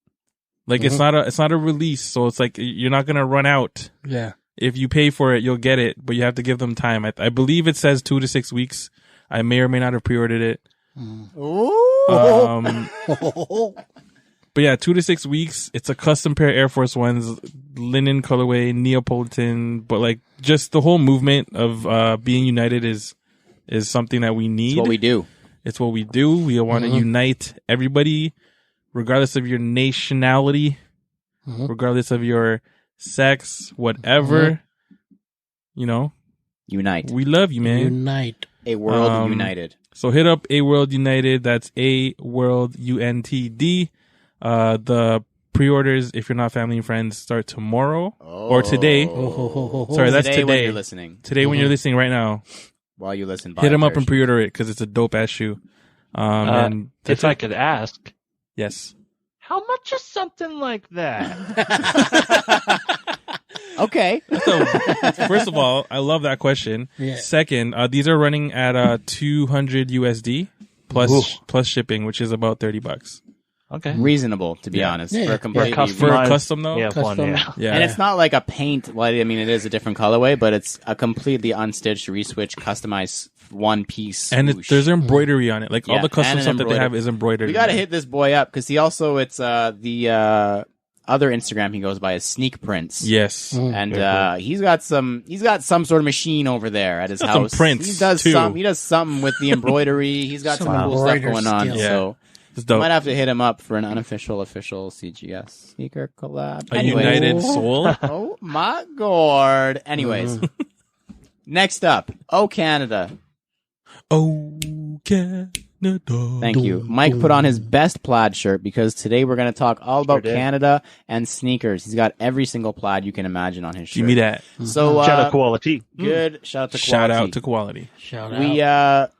Like it's not a release, so it's like you're not gonna run out. Yeah. If you pay for it, you'll get it, but you have to give them time. I believe it says 2 to 6 weeks. I may or may not have pre-ordered it. Ooh. But yeah, 2 to 6 weeks. It's a custom pair of Air Force Ones, linen colorway, Neapolitan, but like just the whole movement of being united is something that we need. It's what we do. It's what we do. We want to unite everybody, regardless of your nationality, regardless of your sex, whatever. You know, Unite. we love you, man. Unite. A world united. So hit up A World United. That's A World UNTD. The pre-orders, if you're not family and friends, start tomorrow or today. Sorry, that's Today when today. you're listening. Today when you're listening right now. While you listen. Hit them up and pre-order it because it's a dope ass shoe. And if I could ask, yes, how much is something like that? Okay. So, first of all, I love that question. Yeah. Second, these are running at 200 USD plus shipping, which is about $30. Okay. Reasonable, to be honest. Yeah. For a completely For a custom though, Yeah, one, Custom. yeah. And it's not like a paint. Well, I mean, it is a different colorway, but it's a completely unstitched, reswitched, customized one piece. And there's embroidery on it. Like all Yeah, the custom and an stuff that they have embroidery. is embroidered. We got to hit this boy up because he also it's the other Instagram he goes by is Sneak Prints. Yes. And he's got some sort of machine over there at his got some house. prints, he does too. he does something with the embroidery. He's got some Some cool stuff embroider going on. skills. Yeah. So It's dope. might have to hit him up for an unofficial official CGS sneaker collab. A Anyways. united soul. Oh my god. Anyways. Next up, Oh Canada. Oh, Canada. Thank you. Mike put on his best plaid shirt because today we're going to talk all about did. Canada and sneakers. He's got every single plaid you can imagine on his shirt. Give me that. So, Shout out quality. good. Shout out to Shout quality. out to quality. Shout out.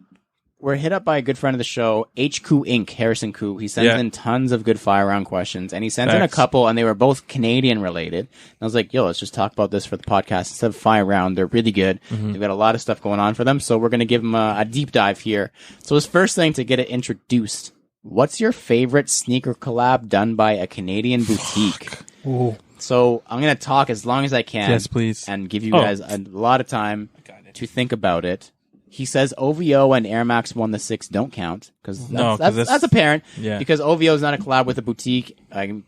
We're hit up by a good friend of the show, HQ Inc., Harrison Koo. He sends Yeah. in tons of good fire round questions, and he sent in a Facts. couple, and they were both Canadian related. And I was like, yo, let's just talk about this for the podcast instead of fire round. They're really good. They've got a lot of stuff going on for them, so we're going to give him a deep dive here. So his first thing to get it introduced, what's your favorite sneaker collab done by a Canadian boutique? Ooh. So I'm going to talk as long as I can. Yes, please. And give you Oh. guys a lot of time to think about it. He says OVO and Air Max 1 to 6 don't count because No, 'cause that's that's- apparent. Yeah. Because OVO is not a collab with a boutique.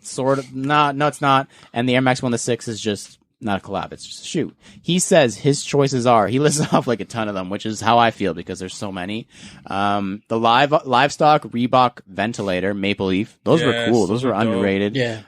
Sort of not. No, it's not. And the Air Max 1 to 6 is just not a collab. It's just a shoe. He says his choices are. He lists off like a ton of them, which is how I feel because there's so many. The livestock Reebok ventilator Maple Leaf. Those were Yes, cool. Those were those were dope. underrated. Yeah.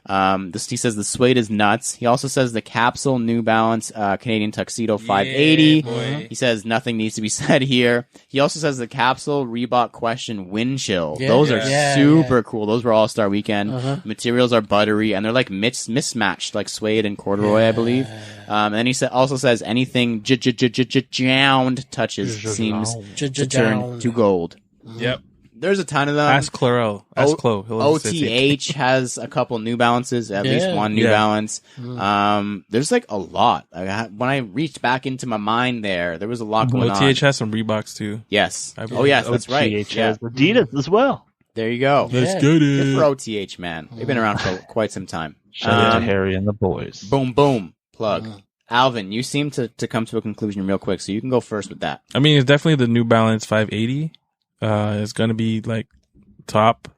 He says the suede is nuts. He also says the capsule New Balance Canadian Tuxedo 580. boy. He says nothing needs to be said here. He also says the capsule Reebok Question Wind Chill. Yeah. Those are Yeah, super cool. Those were All-Star Weekend. Uh-huh. Materials are buttery and they're like mismatched, like suede and corduroy, I believe. And then he also says anything jound touches seems to turn to gold. Yep. There's a ton of them. Ask Clarel. Ask Chloe. He'll say OTH has a couple New Balances, at least one New Yeah. Balance. There's like a lot. When I reached back into my mind there was a lot going on. OTH has some Reeboks too. Yes. I Oh, believe yes, that's right. OTH Yeah. has Adidas as well. There you go. Let's Yeah. get Good for it. OTH, man. They've been around for quite some time. Shout out to Harry and the boys. Boom, boom. Plug. Alvin, you seem to come to a conclusion real quick, so you can go first with that. I mean, it's definitely the New Balance 580. It's gonna be like top.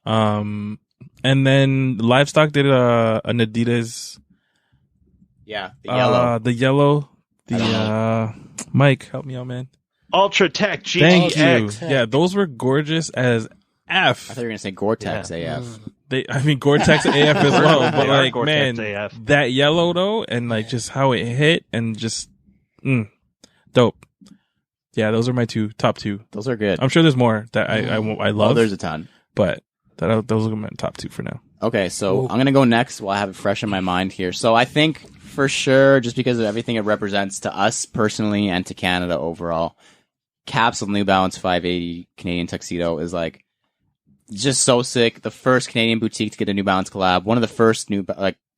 And then Livestock did an Adidas. Yeah, the yellow. The yellow. I don't Mike, help me out, man. Ultra Tech Thank you. GTX. Yeah, those were gorgeous as I F. thought you were going to say Gore-Tex AF. Gore-Tex AF as well. But They are like, Gore-Tex man, AF. that yellow though, and like just how it hit, and just dope. Yeah, those are my top two. Those are good. I'm sure there's more that I Oh, love, there's a ton. but those are my top two for now. Okay, so I'm going to go next while I have it fresh in my mind here. So I think for sure, just because of everything it represents to us personally and to Canada overall, Capsule New Balance 580 Canadian Tuxedo is like just so sick. The first Canadian boutique to get a New Balance collab. One of the first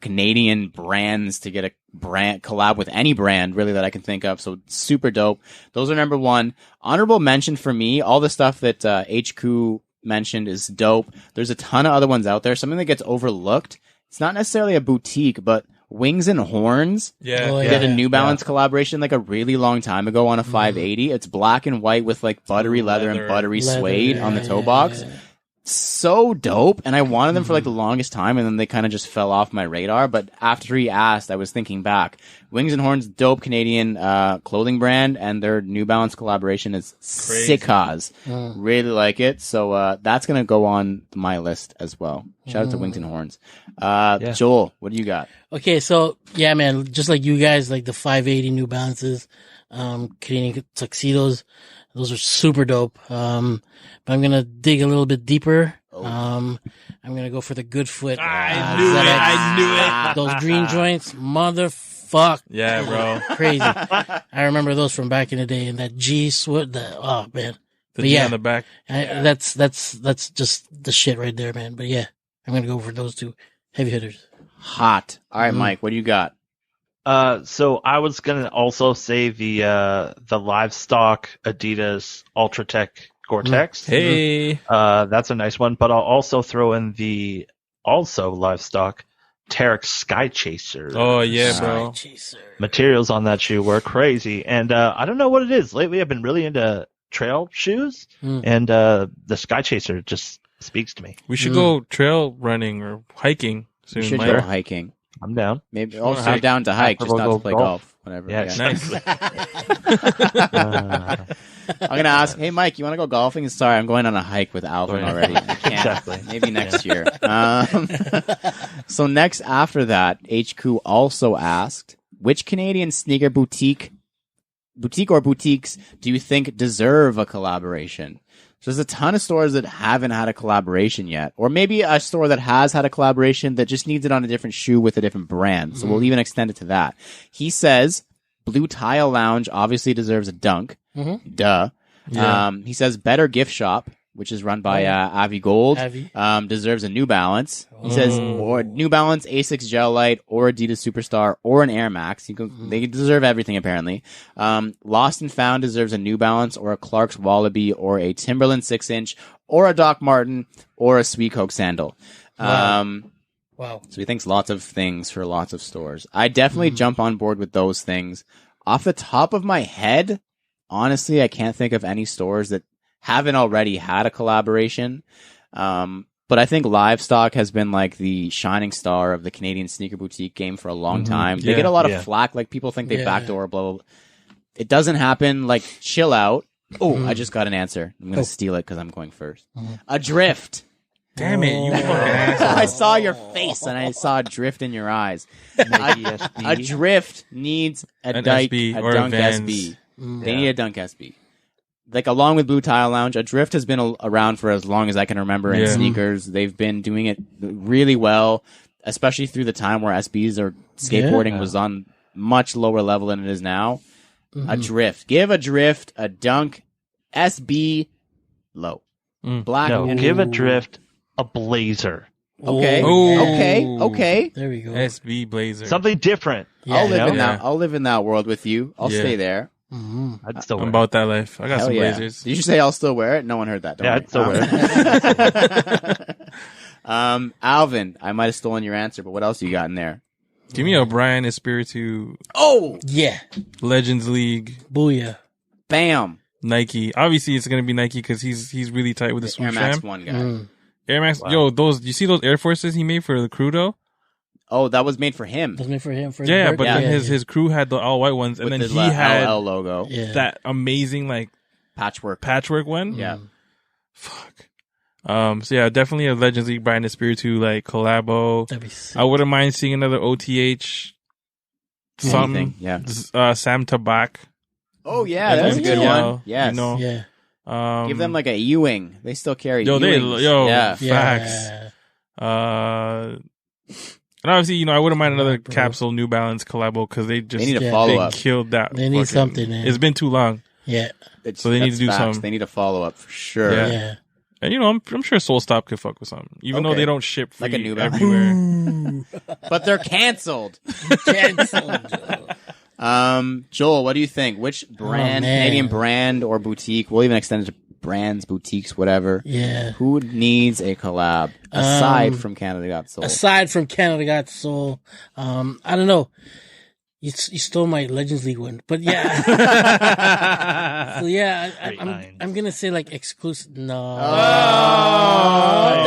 Canadian brands to get a brand collab with any brand really that I can think of. So super dope. Those are number one. Honorable mention for me, all the stuff that HQ mentioned is dope. There's a ton of other ones out there. Something that gets overlooked. It's not necessarily a boutique, but Wings and Horns Yeah, Oh, yeah. did a New Balance collaboration like a really long time ago on a 580. It's black and white with like buttery leather and buttery suede on the toe box. So dope, and I wanted them for like the longest time, and then they kind of just fell off my radar. But after he asked, I was thinking back. Wings and Horns, dope Canadian clothing brand, and their New Balance collaboration is sick cause. Really like it, so that's gonna go on my list as well. Shout out to Wings and Horns. Joel, what do you got? Okay, so yeah, man, just like you guys, like the 580 New Balances, Canadian Tuxedos, those are super dope. But I'm gonna dig a little bit deeper. I'm gonna go for the Goodfoot. I knew it. Those green joints, motherfuck. Yeah, bro. Crazy. I remember those from back in the day, and that oh man, The G on the back. That's just the shit right there, man. But yeah, I'm gonna go for those two heavy hitters. Hot. All right, Mike, what do you got? So I was gonna also say the livestock Adidas Ultratech Gore-Tex. Hey, that's a nice one. But I'll also throw in the also livestock Terex Sky Chaser. Oh yeah, bro. Materials on that shoe were crazy, and I don't know what it is. Lately, I've been really into trail shoes, and the Sky Chaser just speaks to me. We should go trail running or hiking soon. We should go hiking. I'm down. Maybe also down to hike, just not to play golf. Whatever. Yeah, nice. I'm gonna ask, hey Mike, you want to go golfing? Sorry, I'm going on a hike with Alvin already. I can't. Exactly. Maybe next year. So next after that, HQ also asked, which Canadian sneaker boutique or boutiques do you think deserve a collaboration? So there's a ton of stores that haven't had a collaboration yet, or maybe a store that has had a collaboration that just needs it on a different shoe with a different brand. So we'll even extend it to that. He says Blue Tile Lounge obviously deserves a dunk. Duh. Yeah. He says Better Gift Shop, which is run by Avi Gold, deserves a New Balance. He says or New Balance, Asics Gel Light, or Adidas Superstar, or an Air Max. They deserve everything apparently. Lost and Found deserves a New Balance, or a Clark's Wallaby, or a Timberland 6-inch, or a Doc Marten, or a Sweet Coke sandal. Wow. So he thinks lots of things for lots of stores. I definitely jump on board with those things. Off the top of my head, honestly, I can't think of any stores that haven't already had a collaboration. But I think Livestock has been like the shining star of the Canadian sneaker boutique game for a long time. They get a lot of flack. Like people think they backdoor, blah, blah, blah. It doesn't happen. Like, chill out. Oh, I just got an answer. I'm going to steal it because I'm going first. Adrift. Damn it, you fucking asshole. I saw your face and I saw a drift in your eyes. Adrift needs a An Dunk SB or a Vans. SB. They need a Dunk SB. Like, along with Blue Tile Lounge, Adrift has been around for as long as I can remember in sneakers. They've been doing it really well, especially through the time where SBs or skateboarding was on much lower level than it is now. Adrift. Give Adrift a Dunk SB low. Black. No, give Adrift a blazer. Okay. Ooh. Okay. There we go. SB Blazer. Something different. I'll live in that world with you. I'll stay there. I'd still wear I'm it. about that life. I got Hell some yeah. blazers. Did you say I'll still wear it? No one heard that. Don't worry. I'd still wear it. Alvin, I might have stolen your answer, but what else you got in there? Give me a Brian Espiritu Oh, Yeah. Legends League Booyah. bam. Nike. Obviously, it's gonna be Nike because he's really tight with the Air swoosh Max fam. 1 guy. Air Max. Yo, you see those Air Forces he made for the crew though? Oh, that was made for him. That's made for him. For Yeah, his but birthday. then his crew had the all white ones, and With then the he had LL logo. Yeah. that amazing like Patchwork one. Yeah. Fuck. So yeah, definitely a Legends League Brian Espiritu like collabo. That'd be sick. I wouldn't mind seeing another OTH. Something. Anything, yeah. Sam Tabak. Oh, yeah, that's a good MTL, one. Yes. You know. Yeah. Give them like a Ewing. They still carry Ewings. yeah. Yeah. Facts. And obviously, you know, I wouldn't mind another Capsule New Balance collabo because they need a follow-up. Killed that. They need something, man. It's been too long. Yeah. So they need to do facts. something. They need a follow-up for sure. Yeah. And you know, I'm sure Soul Stop could fuck with something, even though they don't ship free Like a New Balance. everywhere. But they're canceled. Cancelled. Joel, what do you think? Which brand, Canadian brand or boutique, we'll even extend it to brands, boutiques, whatever. Yeah. Who needs a collab aside from Canada Got Soul? Aside from Canada Got Soul, I don't know. You stole my Legends League one, but yeah. So yeah, I'm gonna say like exclusive. No.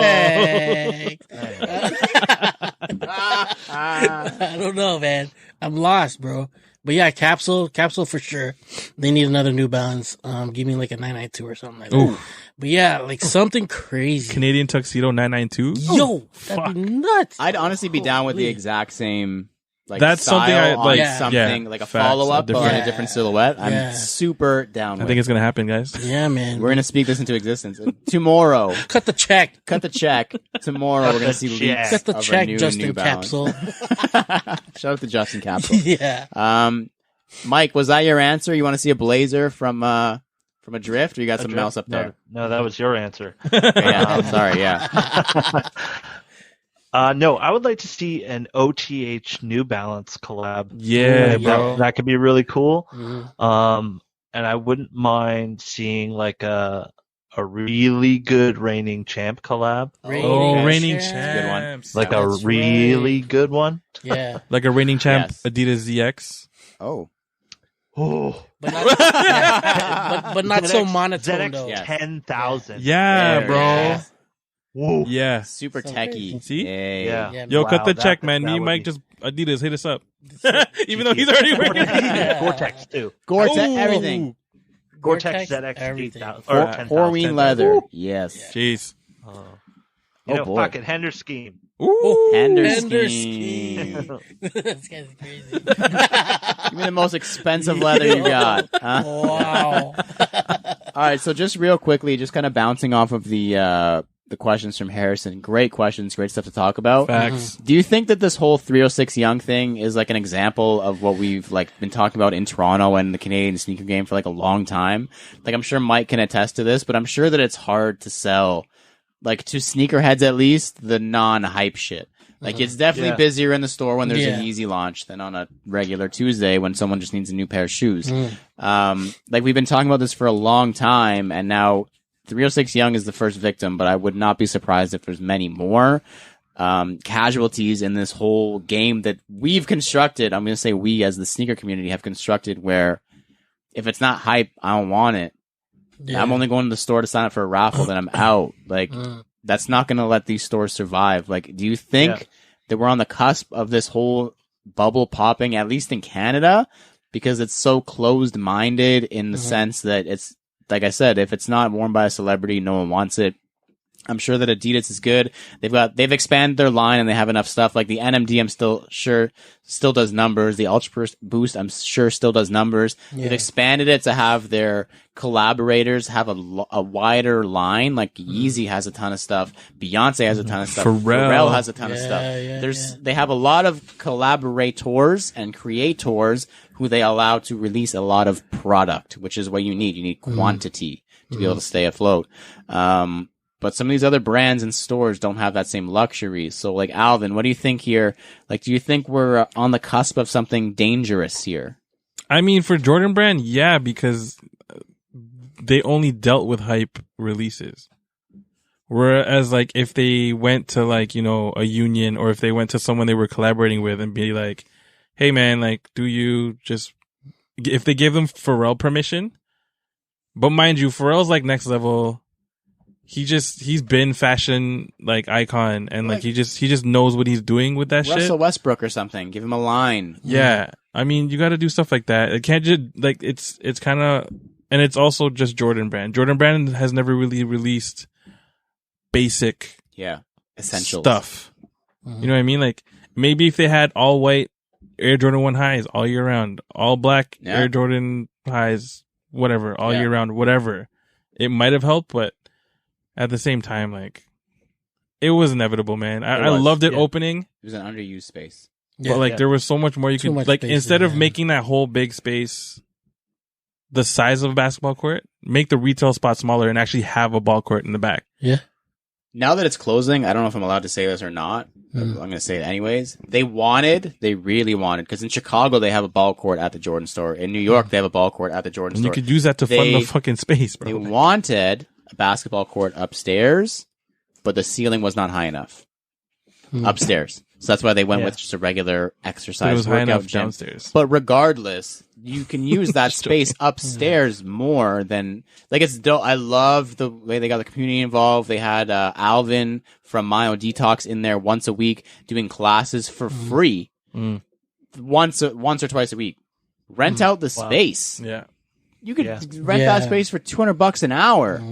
Thanks. I don't know, man. I'm lost, bro. But yeah, Capsule for sure. They need another New Balance. Give me like a 992 or something like that. But yeah, like something crazy. Canadian Tuxedo 992. Yo, that'd be nuts. I'd honestly be down with the exact same. Like That's style something I like. on something like a follow up but on a different silhouette. I'm super down. I think it's gonna happen, guys. Yeah, man. We're gonna speak this into existence tomorrow. Cut the check. Tomorrow we're gonna see leaks. Cut the of check, a new Justin New Balance. Capsule. Shout out to Justin Capsule. Yeah. Mike, was that your answer? You want to see a blazer from from a drift, or you got something else up there? No, that was your answer. Okay, yeah, sorry, yeah. No, I would like to see an OTH New Balance collab. Yeah, bro. That could be really cool. Mhm. And I wouldn't mind seeing like a really good Reigning Champ collab. Reigning Champ. Good one. champs. Like Yeah, a really good one. Yeah. Like a reigning champ Yes. Adidas ZX. Oh. Oh, But not, but not so monotone, ZX though. Yeah. 10,000. Yeah, There bro. it is. Whoa. Yeah. Super So techie. crazy. See? Yay. Yeah. Yeah, Yo, Wow, cut the that- check, man. that Me, would Mike, be- just Adidas, hit us up. Even though he's already working. Gore-Tex too. Gore-Tex, Oh. everything. Gore-Tex Gore-Tex, ZX everything. 8,000. Or Or 10,000. Horween leather. Yes. Jeez. You know, boy. fuck it, Hender scheme. Ooh. Hender Hender scheme. This guy's crazy. Give me the most expensive leather you got. Huh? Wow. All right, so just real quickly, just kind of bouncing off of the questions from Harrison. Great questions, great stuff to talk about. Facts. Do you think that this whole 306 Young thing is like an example of what we've like been talking about in Toronto and the Canadian sneaker game for like a long time? Like I'm sure Mike can attest to this, but I'm sure that it's hard to sell, like to sneakerheads at least, the non-hype shit. Like it's definitely busier in the store when there's Yeah. an easy launch than on a regular Tuesday when someone just needs a new pair of shoes. Like we've been talking about this for a long time, and now 306 Young is the first victim, but I would not be surprised if there's many more casualties in this whole game that we've constructed. I'm going to say we as the sneaker community have constructed, where if it's not hype, I don't want it. Yeah. I'm only going to the store to sign up for a raffle, then I'm out. Like that's not going to let these stores survive. Like, do you think that we're on the cusp of this whole bubble popping, at least in Canada, because it's so closed-minded in the sense that it's, like I said, if it's not worn by a celebrity, no one wants it. I'm sure that Adidas is good. They've expanded their line and they have enough stuff. Like the NMD, I'm still does numbers. The Ultra Boost, I'm sure still does numbers. They've expanded it to have their collaborators have a wider line. Like Yeezy has a ton of stuff. Beyonce has a ton of stuff. Pharrell has a ton of stuff. They have a lot of collaborators and creators who they allow to release a lot of product, which is what you need. You need quantity to be able to stay afloat. But some of these other brands and stores don't have that same luxury. So, like, Alvin, what do you think here? Like, do you think we're on the cusp of something dangerous here? I mean, for Jordan Brand, yeah, because they only dealt with hype releases. Whereas, like, if they went to, like, you know, a union, or if they went to someone they were collaborating with and be like, hey, man, like, do you just, if they gave them Pharrell permission, but mind you, Pharrell's, like, next level. He's been fashion like icon, and like he just knows what he's doing with that shit. Russell Westbrook or something. Give him a line. Yeah. I mean, you got to do stuff like that. It can't just like it's kind of, and it's also just Jordan Brand. Jordan Brand has never really released basic Essentials stuff. You know what I mean? Like maybe if they had all white Air Jordan 1 highs all year round, all black Air Jordan highs, whatever, all year round, whatever, it might have helped, but at the same time, like, it was inevitable, man. I loved it opening. It was an underused space. But, like, there was so much more you could, like, space, instead of making that whole big space the size of a basketball court, make the retail spot smaller and actually have a ball court in the back. Yeah. Now that it's closing, I don't know if I'm allowed to say this or not. I'm going to say it anyways. They really wanted, because in Chicago, they have a ball court at the Jordan store. In New York, they have a ball court at the Jordan store. You could use that to fund the fucking space, bro. They wanted a basketball court upstairs, but the ceiling was not high enough upstairs. So that's why they went with just a regular exercise workout gym. Downstairs. But regardless, you can use that space upstairs more than like it's dope. I love the way they got the community involved. They had Alvin from Myo Detox in there once a week doing classes for free, once or twice a week. Rent out the space. Yeah, you could rent that space for $200 an hour.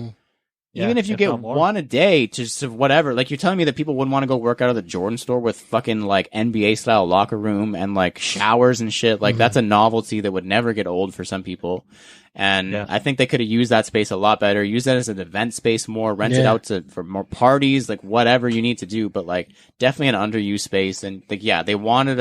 Even if you get one a day to whatever, like you're telling me that people wouldn't want to go work out of the Jordan store with fucking like NBA style locker room and like showers and shit. Like that's a novelty that would never get old for some people. And I think they could have used that space a lot better. Use that as an event space more, rent it out for more parties, like whatever you need to do. But like definitely an underused space. And like, they wanted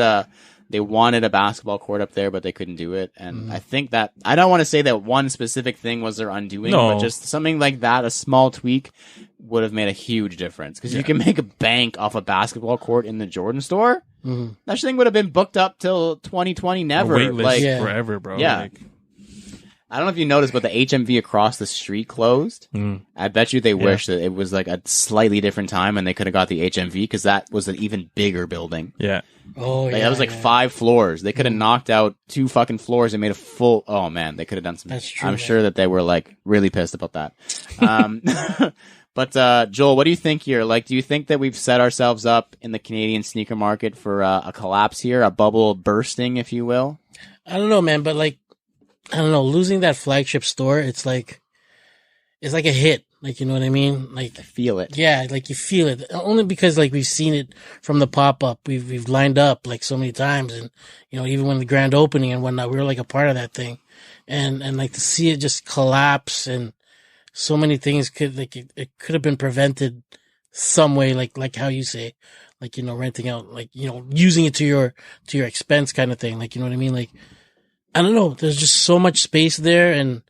They wanted a basketball court up there, but they couldn't do it. And I think that, I don't want to say that one specific thing was their undoing, but just something like that, a small tweak would have made a huge difference. Because you can make a bank off a basketball court in the Jordan store. That thing would have been booked up till 2020, never. Waitlist forever, bro. Yeah. I don't know if you noticed, but the HMV across the street closed. I bet you they wish that it was like a slightly different time and they could have got the HMV because that was an even bigger building. Yeah. Oh, That was like 5 floors. They could have knocked out 2 fucking floors and made a full. Oh man, they could have done some. That's true. I'm sure that they were like really pissed about that. But Joel, what do you think here? Like, do you think that we've set ourselves up in the Canadian sneaker market for a collapse here, a bubble bursting, if you will? I don't know, man, but like, I don't know, losing that flagship store, it's like a hit. Like, you know what I mean? Like, I feel it. Yeah, like you feel it. Only because like we've seen it from the pop up. We've lined up like so many times, and you know, even when the grand opening and whatnot, we were like a part of that thing. And like to see it just collapse and so many things could like it could have been prevented some way, like how you say, like, you know, renting out, like, you know, using it to your expense kind of thing. Like, you know what I mean? Like, I don't know. There's just so much space there, and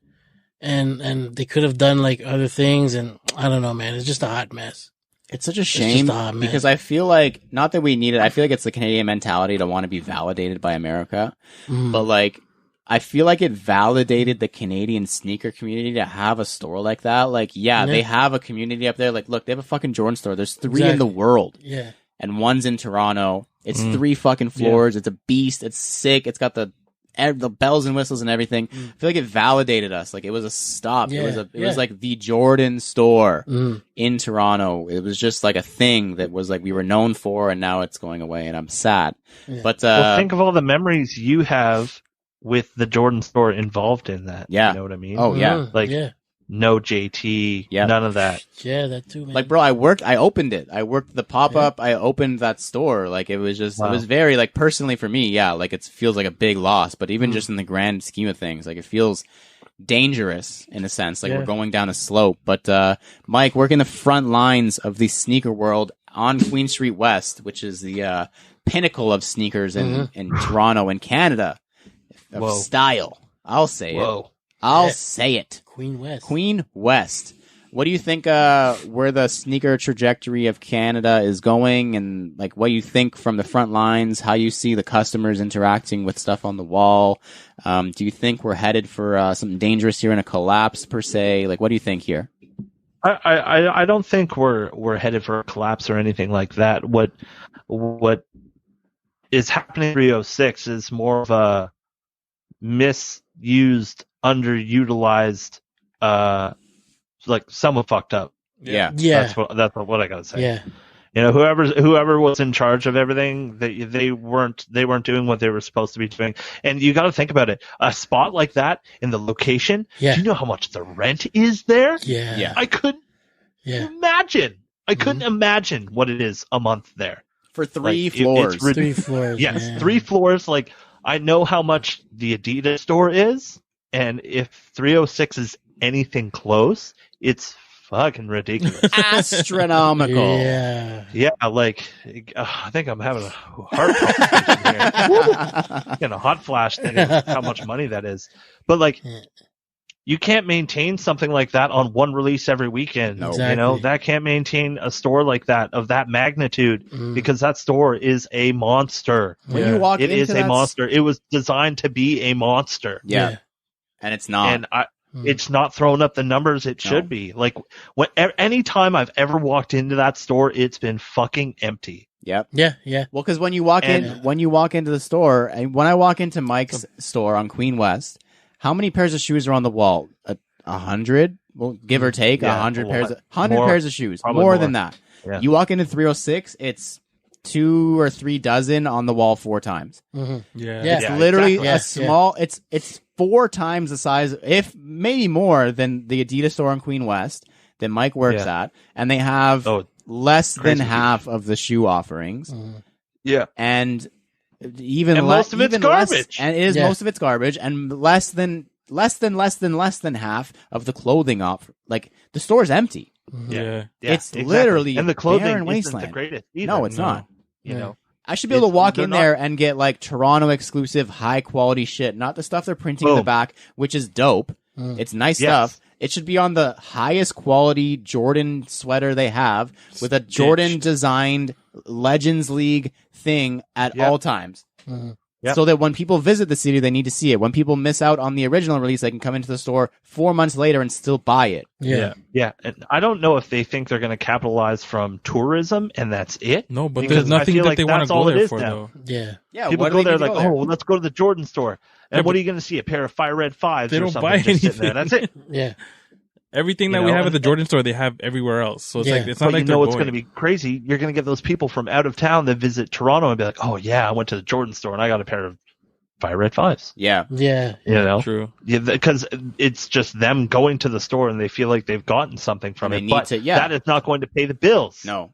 they could have done like other things, and I don't know, man. It's just a hot mess. It's such a shame because I feel like, not that we need it, I feel like it's the Canadian mentality to want to be validated by America, but like, I feel like it validated the Canadian sneaker community to have a store like that. Like, they have a community up there. Like, look, they have a fucking Jordan store. There's 3 in the world. Yeah. And one's in Toronto. It's 3 fucking floors. It's a beast. It's sick. It's got the bells and whistles and everything. I feel like it validated us. Like, it was a stop. Yeah. It was like the Jordan store in Toronto. It was just like a thing that was like we were known for, and now it's going away, and I'm sad. Yeah. But well, think of all the memories you have with the Jordan store involved in that. Yeah. You know what I mean? Oh, yeah. Like, no JT, none of that. Yeah, that too, man. Like, bro, I opened it. I worked the pop-up. I opened that store. Like, it was just, it was very, like, personally for me, like, it feels like a big loss. But even just in the grand scheme of things, like, it feels dangerous in a sense. Like, we're going down a slope. But, Mike, working the front lines of the sneaker world on Queen Street West, which is the pinnacle of sneakers in Toronto and Canada. Of style. I'll say it. I'll say it. Queen West. What do you think where the sneaker trajectory of Canada is going, and like what you think from the front lines, how you see the customers interacting with stuff on the wall? Do you think we're headed for something dangerous here in a collapse per se? Like, what do you think here? I don't think we're headed for a collapse or anything like that. What is happening in 306 is more of a misused, underutilized, like someone fucked up. Yeah. That's what I gotta say. Yeah. You know, whoever was in charge of everything, they weren't doing what they were supposed to be doing. And you got to think about it. A spot like that in the location, do you know how much the rent is there? Yeah. I couldn't imagine. I couldn't imagine what it is a month there. For 3 floors. 3 floors. Yes, man. 3 floors. Like, I know how much the Adidas store is, and if 306 is anything close, it's fucking ridiculous. Astronomical. Yeah. Like, I think I'm having a heart palpitation here. Getting a hot flash thing of how much money that is. But, like, you can't maintain something like that on one release every weekend. No. Exactly. You know, that can't maintain a store like that of that magnitude because that store is a monster. When you walk into it is a monster. It was designed to be a monster. Yeah. And it's not. And it's not throwing up the numbers it should be. Like, any time I've ever walked into that store, it's been fucking empty. Yep. Yeah. Well, because when you walk into the store, and when I walk into Mike's store on Queen West, how many pairs of shoes are on the wall? 100? Well, give or take, 100 pairs of shoes. More than that. Yeah. You walk into 306, it's 2 or 3 dozen on the wall 4 times. Yeah. It's literally exactly. a small. It's 4 times the size, if maybe more, than the Adidas store on Queen West that Mike works at, and they have less than half of the shoe offerings. Yeah, and even most of it's garbage. And it is most of it's garbage, and less than half of the clothing off. Like, the store's empty. Yeah. It's literally and the clothing barren isn't wasteland. the greatest either. No, it's not. You know, I should be able to walk in there and get like Toronto exclusive, high quality shit, not the stuff they're printing in the back, which is dope. It's nice stuff. It should be on the highest quality Jordan sweater they have with a Jordan designed Legends League thing at all times. So that when people visit the city, they need to see it. When people miss out on the original release, they can come into the store 4 months later and still buy it. Yeah. And I don't know if they think they're going to capitalize from tourism and that's it. No, but there's nothing that they want to go there for, though. Yeah. People go there like, oh, well, let's go to the Jordan store. And what are you going to see? A pair of Fire Red 5s they or don't something buy just sitting anything. there. That's it. Everything that we have at the Jordan store, they have everywhere else. So it's like it's not like they're what's going to be crazy? You're going to get those people from out of town that visit Toronto and be like, oh, yeah, I went to the Jordan store and I got a pair of Fire Red 5s. Yeah. You know? True. Yeah, because it's just them going to the store and they feel like they've gotten something from it. But that is not going to pay the bills. No.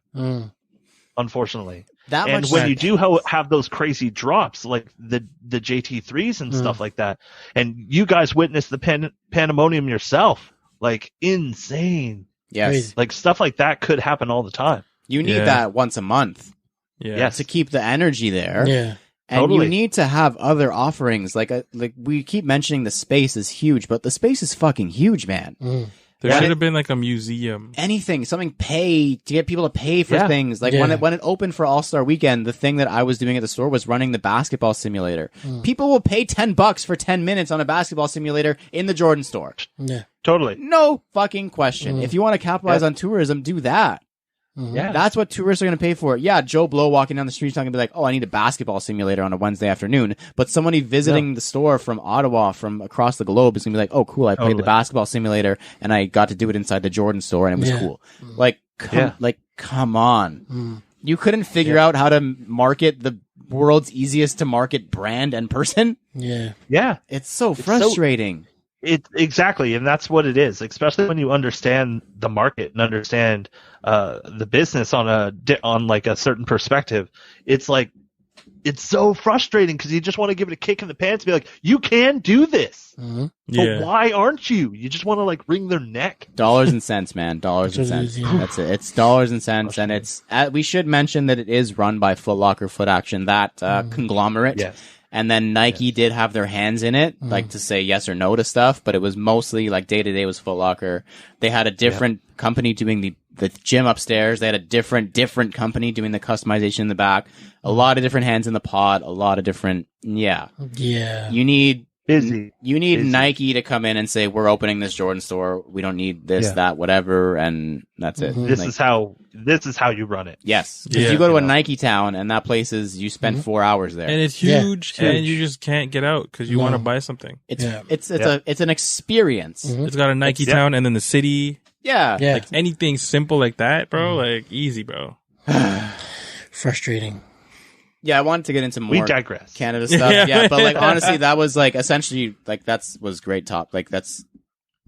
Unfortunately. And when you do have those crazy drops, like the JT3s and stuff like that, and you guys witnessed the pandemonium yourself, like insane. Yes. Crazy. Like stuff like that could happen all the time. You need that once a month. Yes. To keep the energy there. Yeah. And you need to have other offerings. Like we keep mentioning the space is huge, but the space is fucking huge, man. There should have been like a museum. Anything, something to get people to pay for things. Like when it opened for All-Star Weekend, the thing that I was doing at the store was running the basketball simulator. People will pay $10 for 10 minutes on a basketball simulator in the Jordan store. Yeah. Totally. No fucking question. If you want to capitalize on tourism, do that. Yeah. That's what tourists are going to pay for. Yeah, Joe Blow walking down the street is not going to be like, oh, I need a basketball simulator on a Wednesday afternoon. But somebody visiting the store from Ottawa, from across the globe, is going to be like, oh, cool, I played the basketball simulator and I got to do it inside the Jordan store and it was cool. Like, come on. You couldn't figure out how to market the world's easiest to market brand and person? Yeah. It's so frustrating. Exactly, and that's what it is. Especially when you understand the market and understand the business on like a certain perspective. It's like it's so frustrating because you just want to give it a kick in the pants and be like, "You can do this." But why aren't you? You just want to like wring their neck. Dollars and cents, man. Dollars and cents. That's it. It's dollars and cents, and it's. We should mention that it is run by Foot Locker, Foot Action, that conglomerate. Yes. And then Nike did have their hands in it, like to say yes or no to stuff, but it was mostly like day to day was Foot Locker. They had a different company doing the gym upstairs. They had a different company doing the customization in the back. A lot of different hands in the pot. A lot of different, Yeah. You need busy. You need Nike to come in and say, we're opening this Jordan store. We don't need this, that, whatever. And that's it. This is how you run it. Yes. If you go to a Nike town and that place is, you spend 4 hours there. And it's huge and you just can't get out because you want to buy something. It's an experience. It's got a Nike town and then the city. Yeah. Like anything simple like that, bro. Like easy, bro. Frustrating. Yeah, I wanted to get into more we digress. Canada stuff. But like honestly, that was like essentially like was great talk. Like it's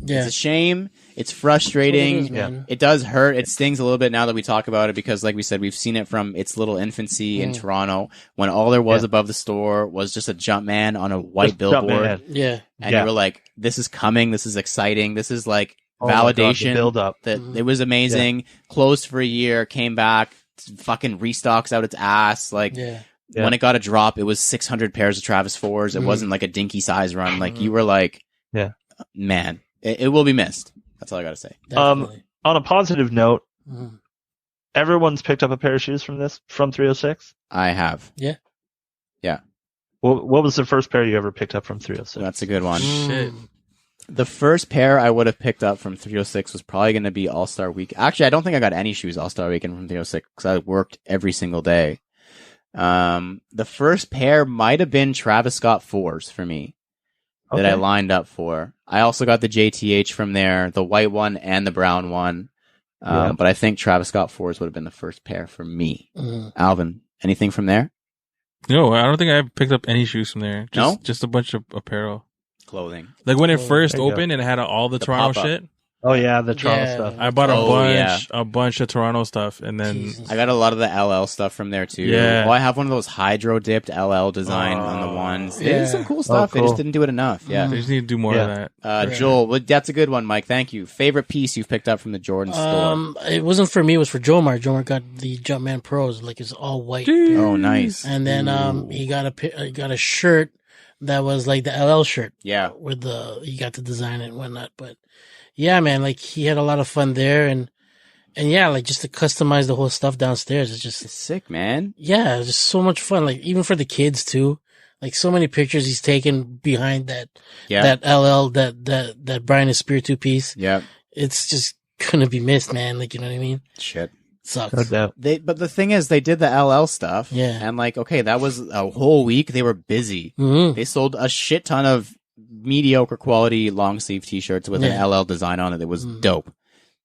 a shame. It's frustrating. It does hurt. It stings a little bit now that we talk about it because like we said, we've seen it from its little infancy in Toronto when all there was above the store was just a Jumpman on a white billboard. And you were like, this is coming. This is exciting. This is like validation. Build up. That it was amazing. Closed for a year, came back, fucking restocks out its ass. Like when it got a drop, it was 600 pairs of Travis 4s. It wasn't like a dinky size run. Like you were like, man, it will be missed. That's all I got to say. On a positive note, everyone's picked up a pair of shoes from 306. I have. Yeah. What was the first pair you ever picked up from 306? That's a good one. Shit. The first pair I would have picked up from 306 was probably going to be All-Star Week. Actually, I don't think I got any shoes All-Star Weekend from 306 because I worked every single day. The first pair might have been Travis Scott 4s for me that I lined up for. I also got the JTH from there, the white one and the brown one. But I think Travis Scott 4s would have been the first pair for me. Alvin, anything from there? No, I don't think I ever picked up any shoes from there. Just a bunch of apparel. Clothing. Like when it first opened and it had all the Toronto pop-up. shit. Oh yeah, the Toronto stuff. I bought a bunch of Toronto stuff, and then Jesus. I got a lot of the LL stuff from there too. Yeah. Oh, I have one of those hydro dipped LL design on the ones. Yeah. There's some cool stuff. They cool. just didn't do it enough. Yeah. they just need to do more of that. Joel, well, that's a good one, Mike. Thank you. Favorite piece you've picked up from the Jordan store? It wasn't for me. It was for Jomar. Jomar got the Jumpman Pros. Like, it's all white. Oh, nice. And then he got a shirt that was like the LL shirt. Yeah. With he got to design it and whatnot. But yeah, man, like he had a lot of fun there, and yeah, like just to customize the whole stuff downstairs. It's just sick, man. Yeah, it's just so much fun. Like even for the kids too. Like so many pictures he's taken behind that LL that Brian is Spear 2 piece. Yeah. It's just gonna be missed, man. Like, you know what I mean? Shit. Sucks. No doubt. But the thing is, they did the LL stuff. Yeah. And like, okay, that was a whole week. They were busy. Mm-hmm. They sold a shit ton of mediocre quality long sleeve t-shirts with an LL design on it that was dope.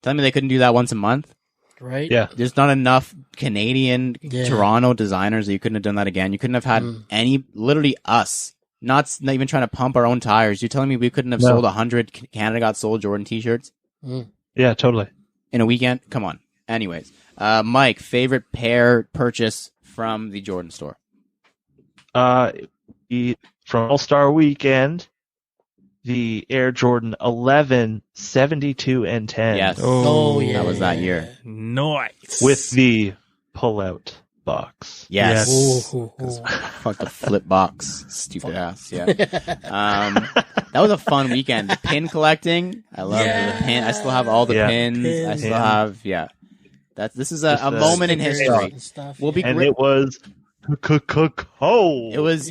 Tell me they couldn't do that once a month? Right? Yeah. There's not enough Canadian, Toronto designers that you couldn't have done that again. You couldn't have had literally us, not even trying to pump our own tires. You're telling me we couldn't have sold 100 Canada Got Sold Jordan t-shirts? Yeah, totally. In a weekend? Come on. Anyways, Mike, favorite pair purchase from the Jordan store? From All-Star Weekend, the Air Jordan 11 72 and 10. Yes. Oh, yeah. That was that year. Nice. With the pull-out box. Yes. Ooh. Fuck the flip box. Stupid ass. Yeah. That was a fun weekend. The pin collecting. I love the pin. I still have all the pins. I still have, this is a moment in history. We'll be and it was cold. It was,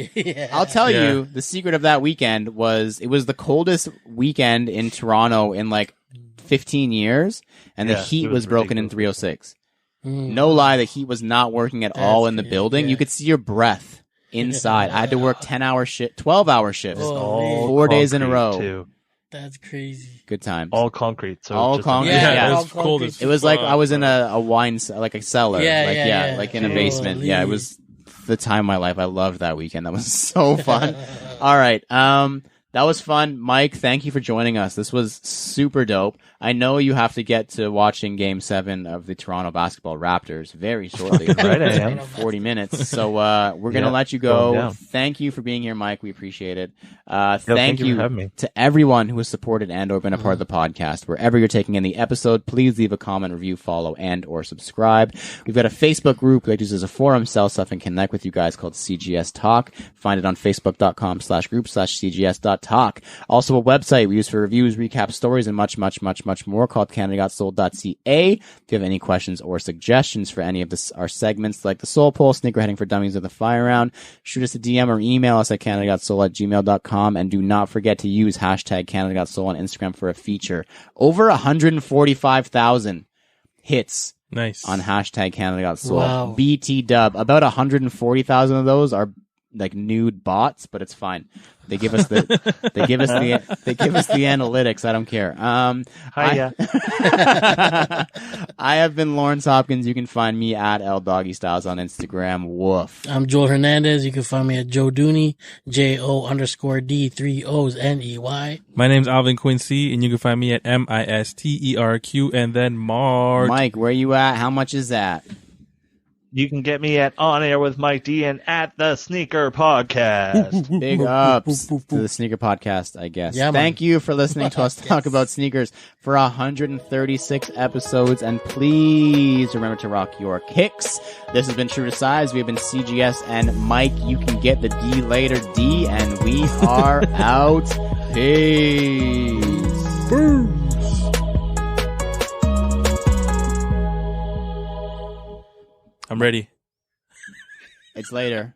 I'll tell you, the secret of that weekend was, it was the coldest weekend in Toronto in like 15 years, and the heat was broken in 306. No lie, the heat was not working at all in the building. You could see your breath inside. I had to work 10-hour shift, 12-hour shifts, 4 days in a row. Too. That's crazy. Good times. All concrete. So all just concrete. Yeah, Yeah, it was cold as it was like I was in a wine, like a cellar. Yeah, like in a basement. Holy. Yeah, it was the time of my life. I loved that weekend. That was so fun. All right. That was fun. Mike, thank you for joining us. This was super dope. I know you have to get to watching Game 7 of the Toronto Basketball Raptors very shortly. Right, I am. 40 minutes. So we're going to let you go. Thank you for being here, Mike. We appreciate it. Thank you for having me. to everyone who has supported and or been a part of the podcast. Wherever you're taking in the episode, please leave a comment, review, follow, and or subscribe. We've got a Facebook group that uses a forum, sell stuff, and connect with you guys called CGS Talk. Find it on facebook.com/group/cgs.talk. Also a website we use for reviews, recaps, stories, and much more called CanadaGotSold.ca. If you have any questions or suggestions for any of our segments like the Soul Poll, Sneakerheading for Dummies, or the Fire Round, shoot us a DM or email us at CanadaGotSold@gmail.com, and do not forget to use hashtag CanadaGotSold on Instagram for a feature. Over 145,000 hits on hashtag CanadaGotSold. Wow. BT dub. About 140,000 of those are like nude bots, but it's fine. They give us the analytics. I don't care. I have been Lawrence Hopkins. You can find me at LDoggyStyles on Instagram. Woof. I'm Joel Hernandez. You can find me at Joe Dooney, JO_D3OsNEY. My name's Alvin Quincy, and you can find me at MISTERQ and then Mark. Mike, where you at? How much is that? You can get me at On Air with Mike D and at the Sneaker Podcast. Big ups to the Sneaker Podcast, I guess. Yeah, thank you for listening to us talk about sneakers for 136 episodes. And please remember to rock your kicks. This has been True to Size. We have been CGS and Mike. You can get the D later, D. And we are out. Peace. I'm ready. It's later.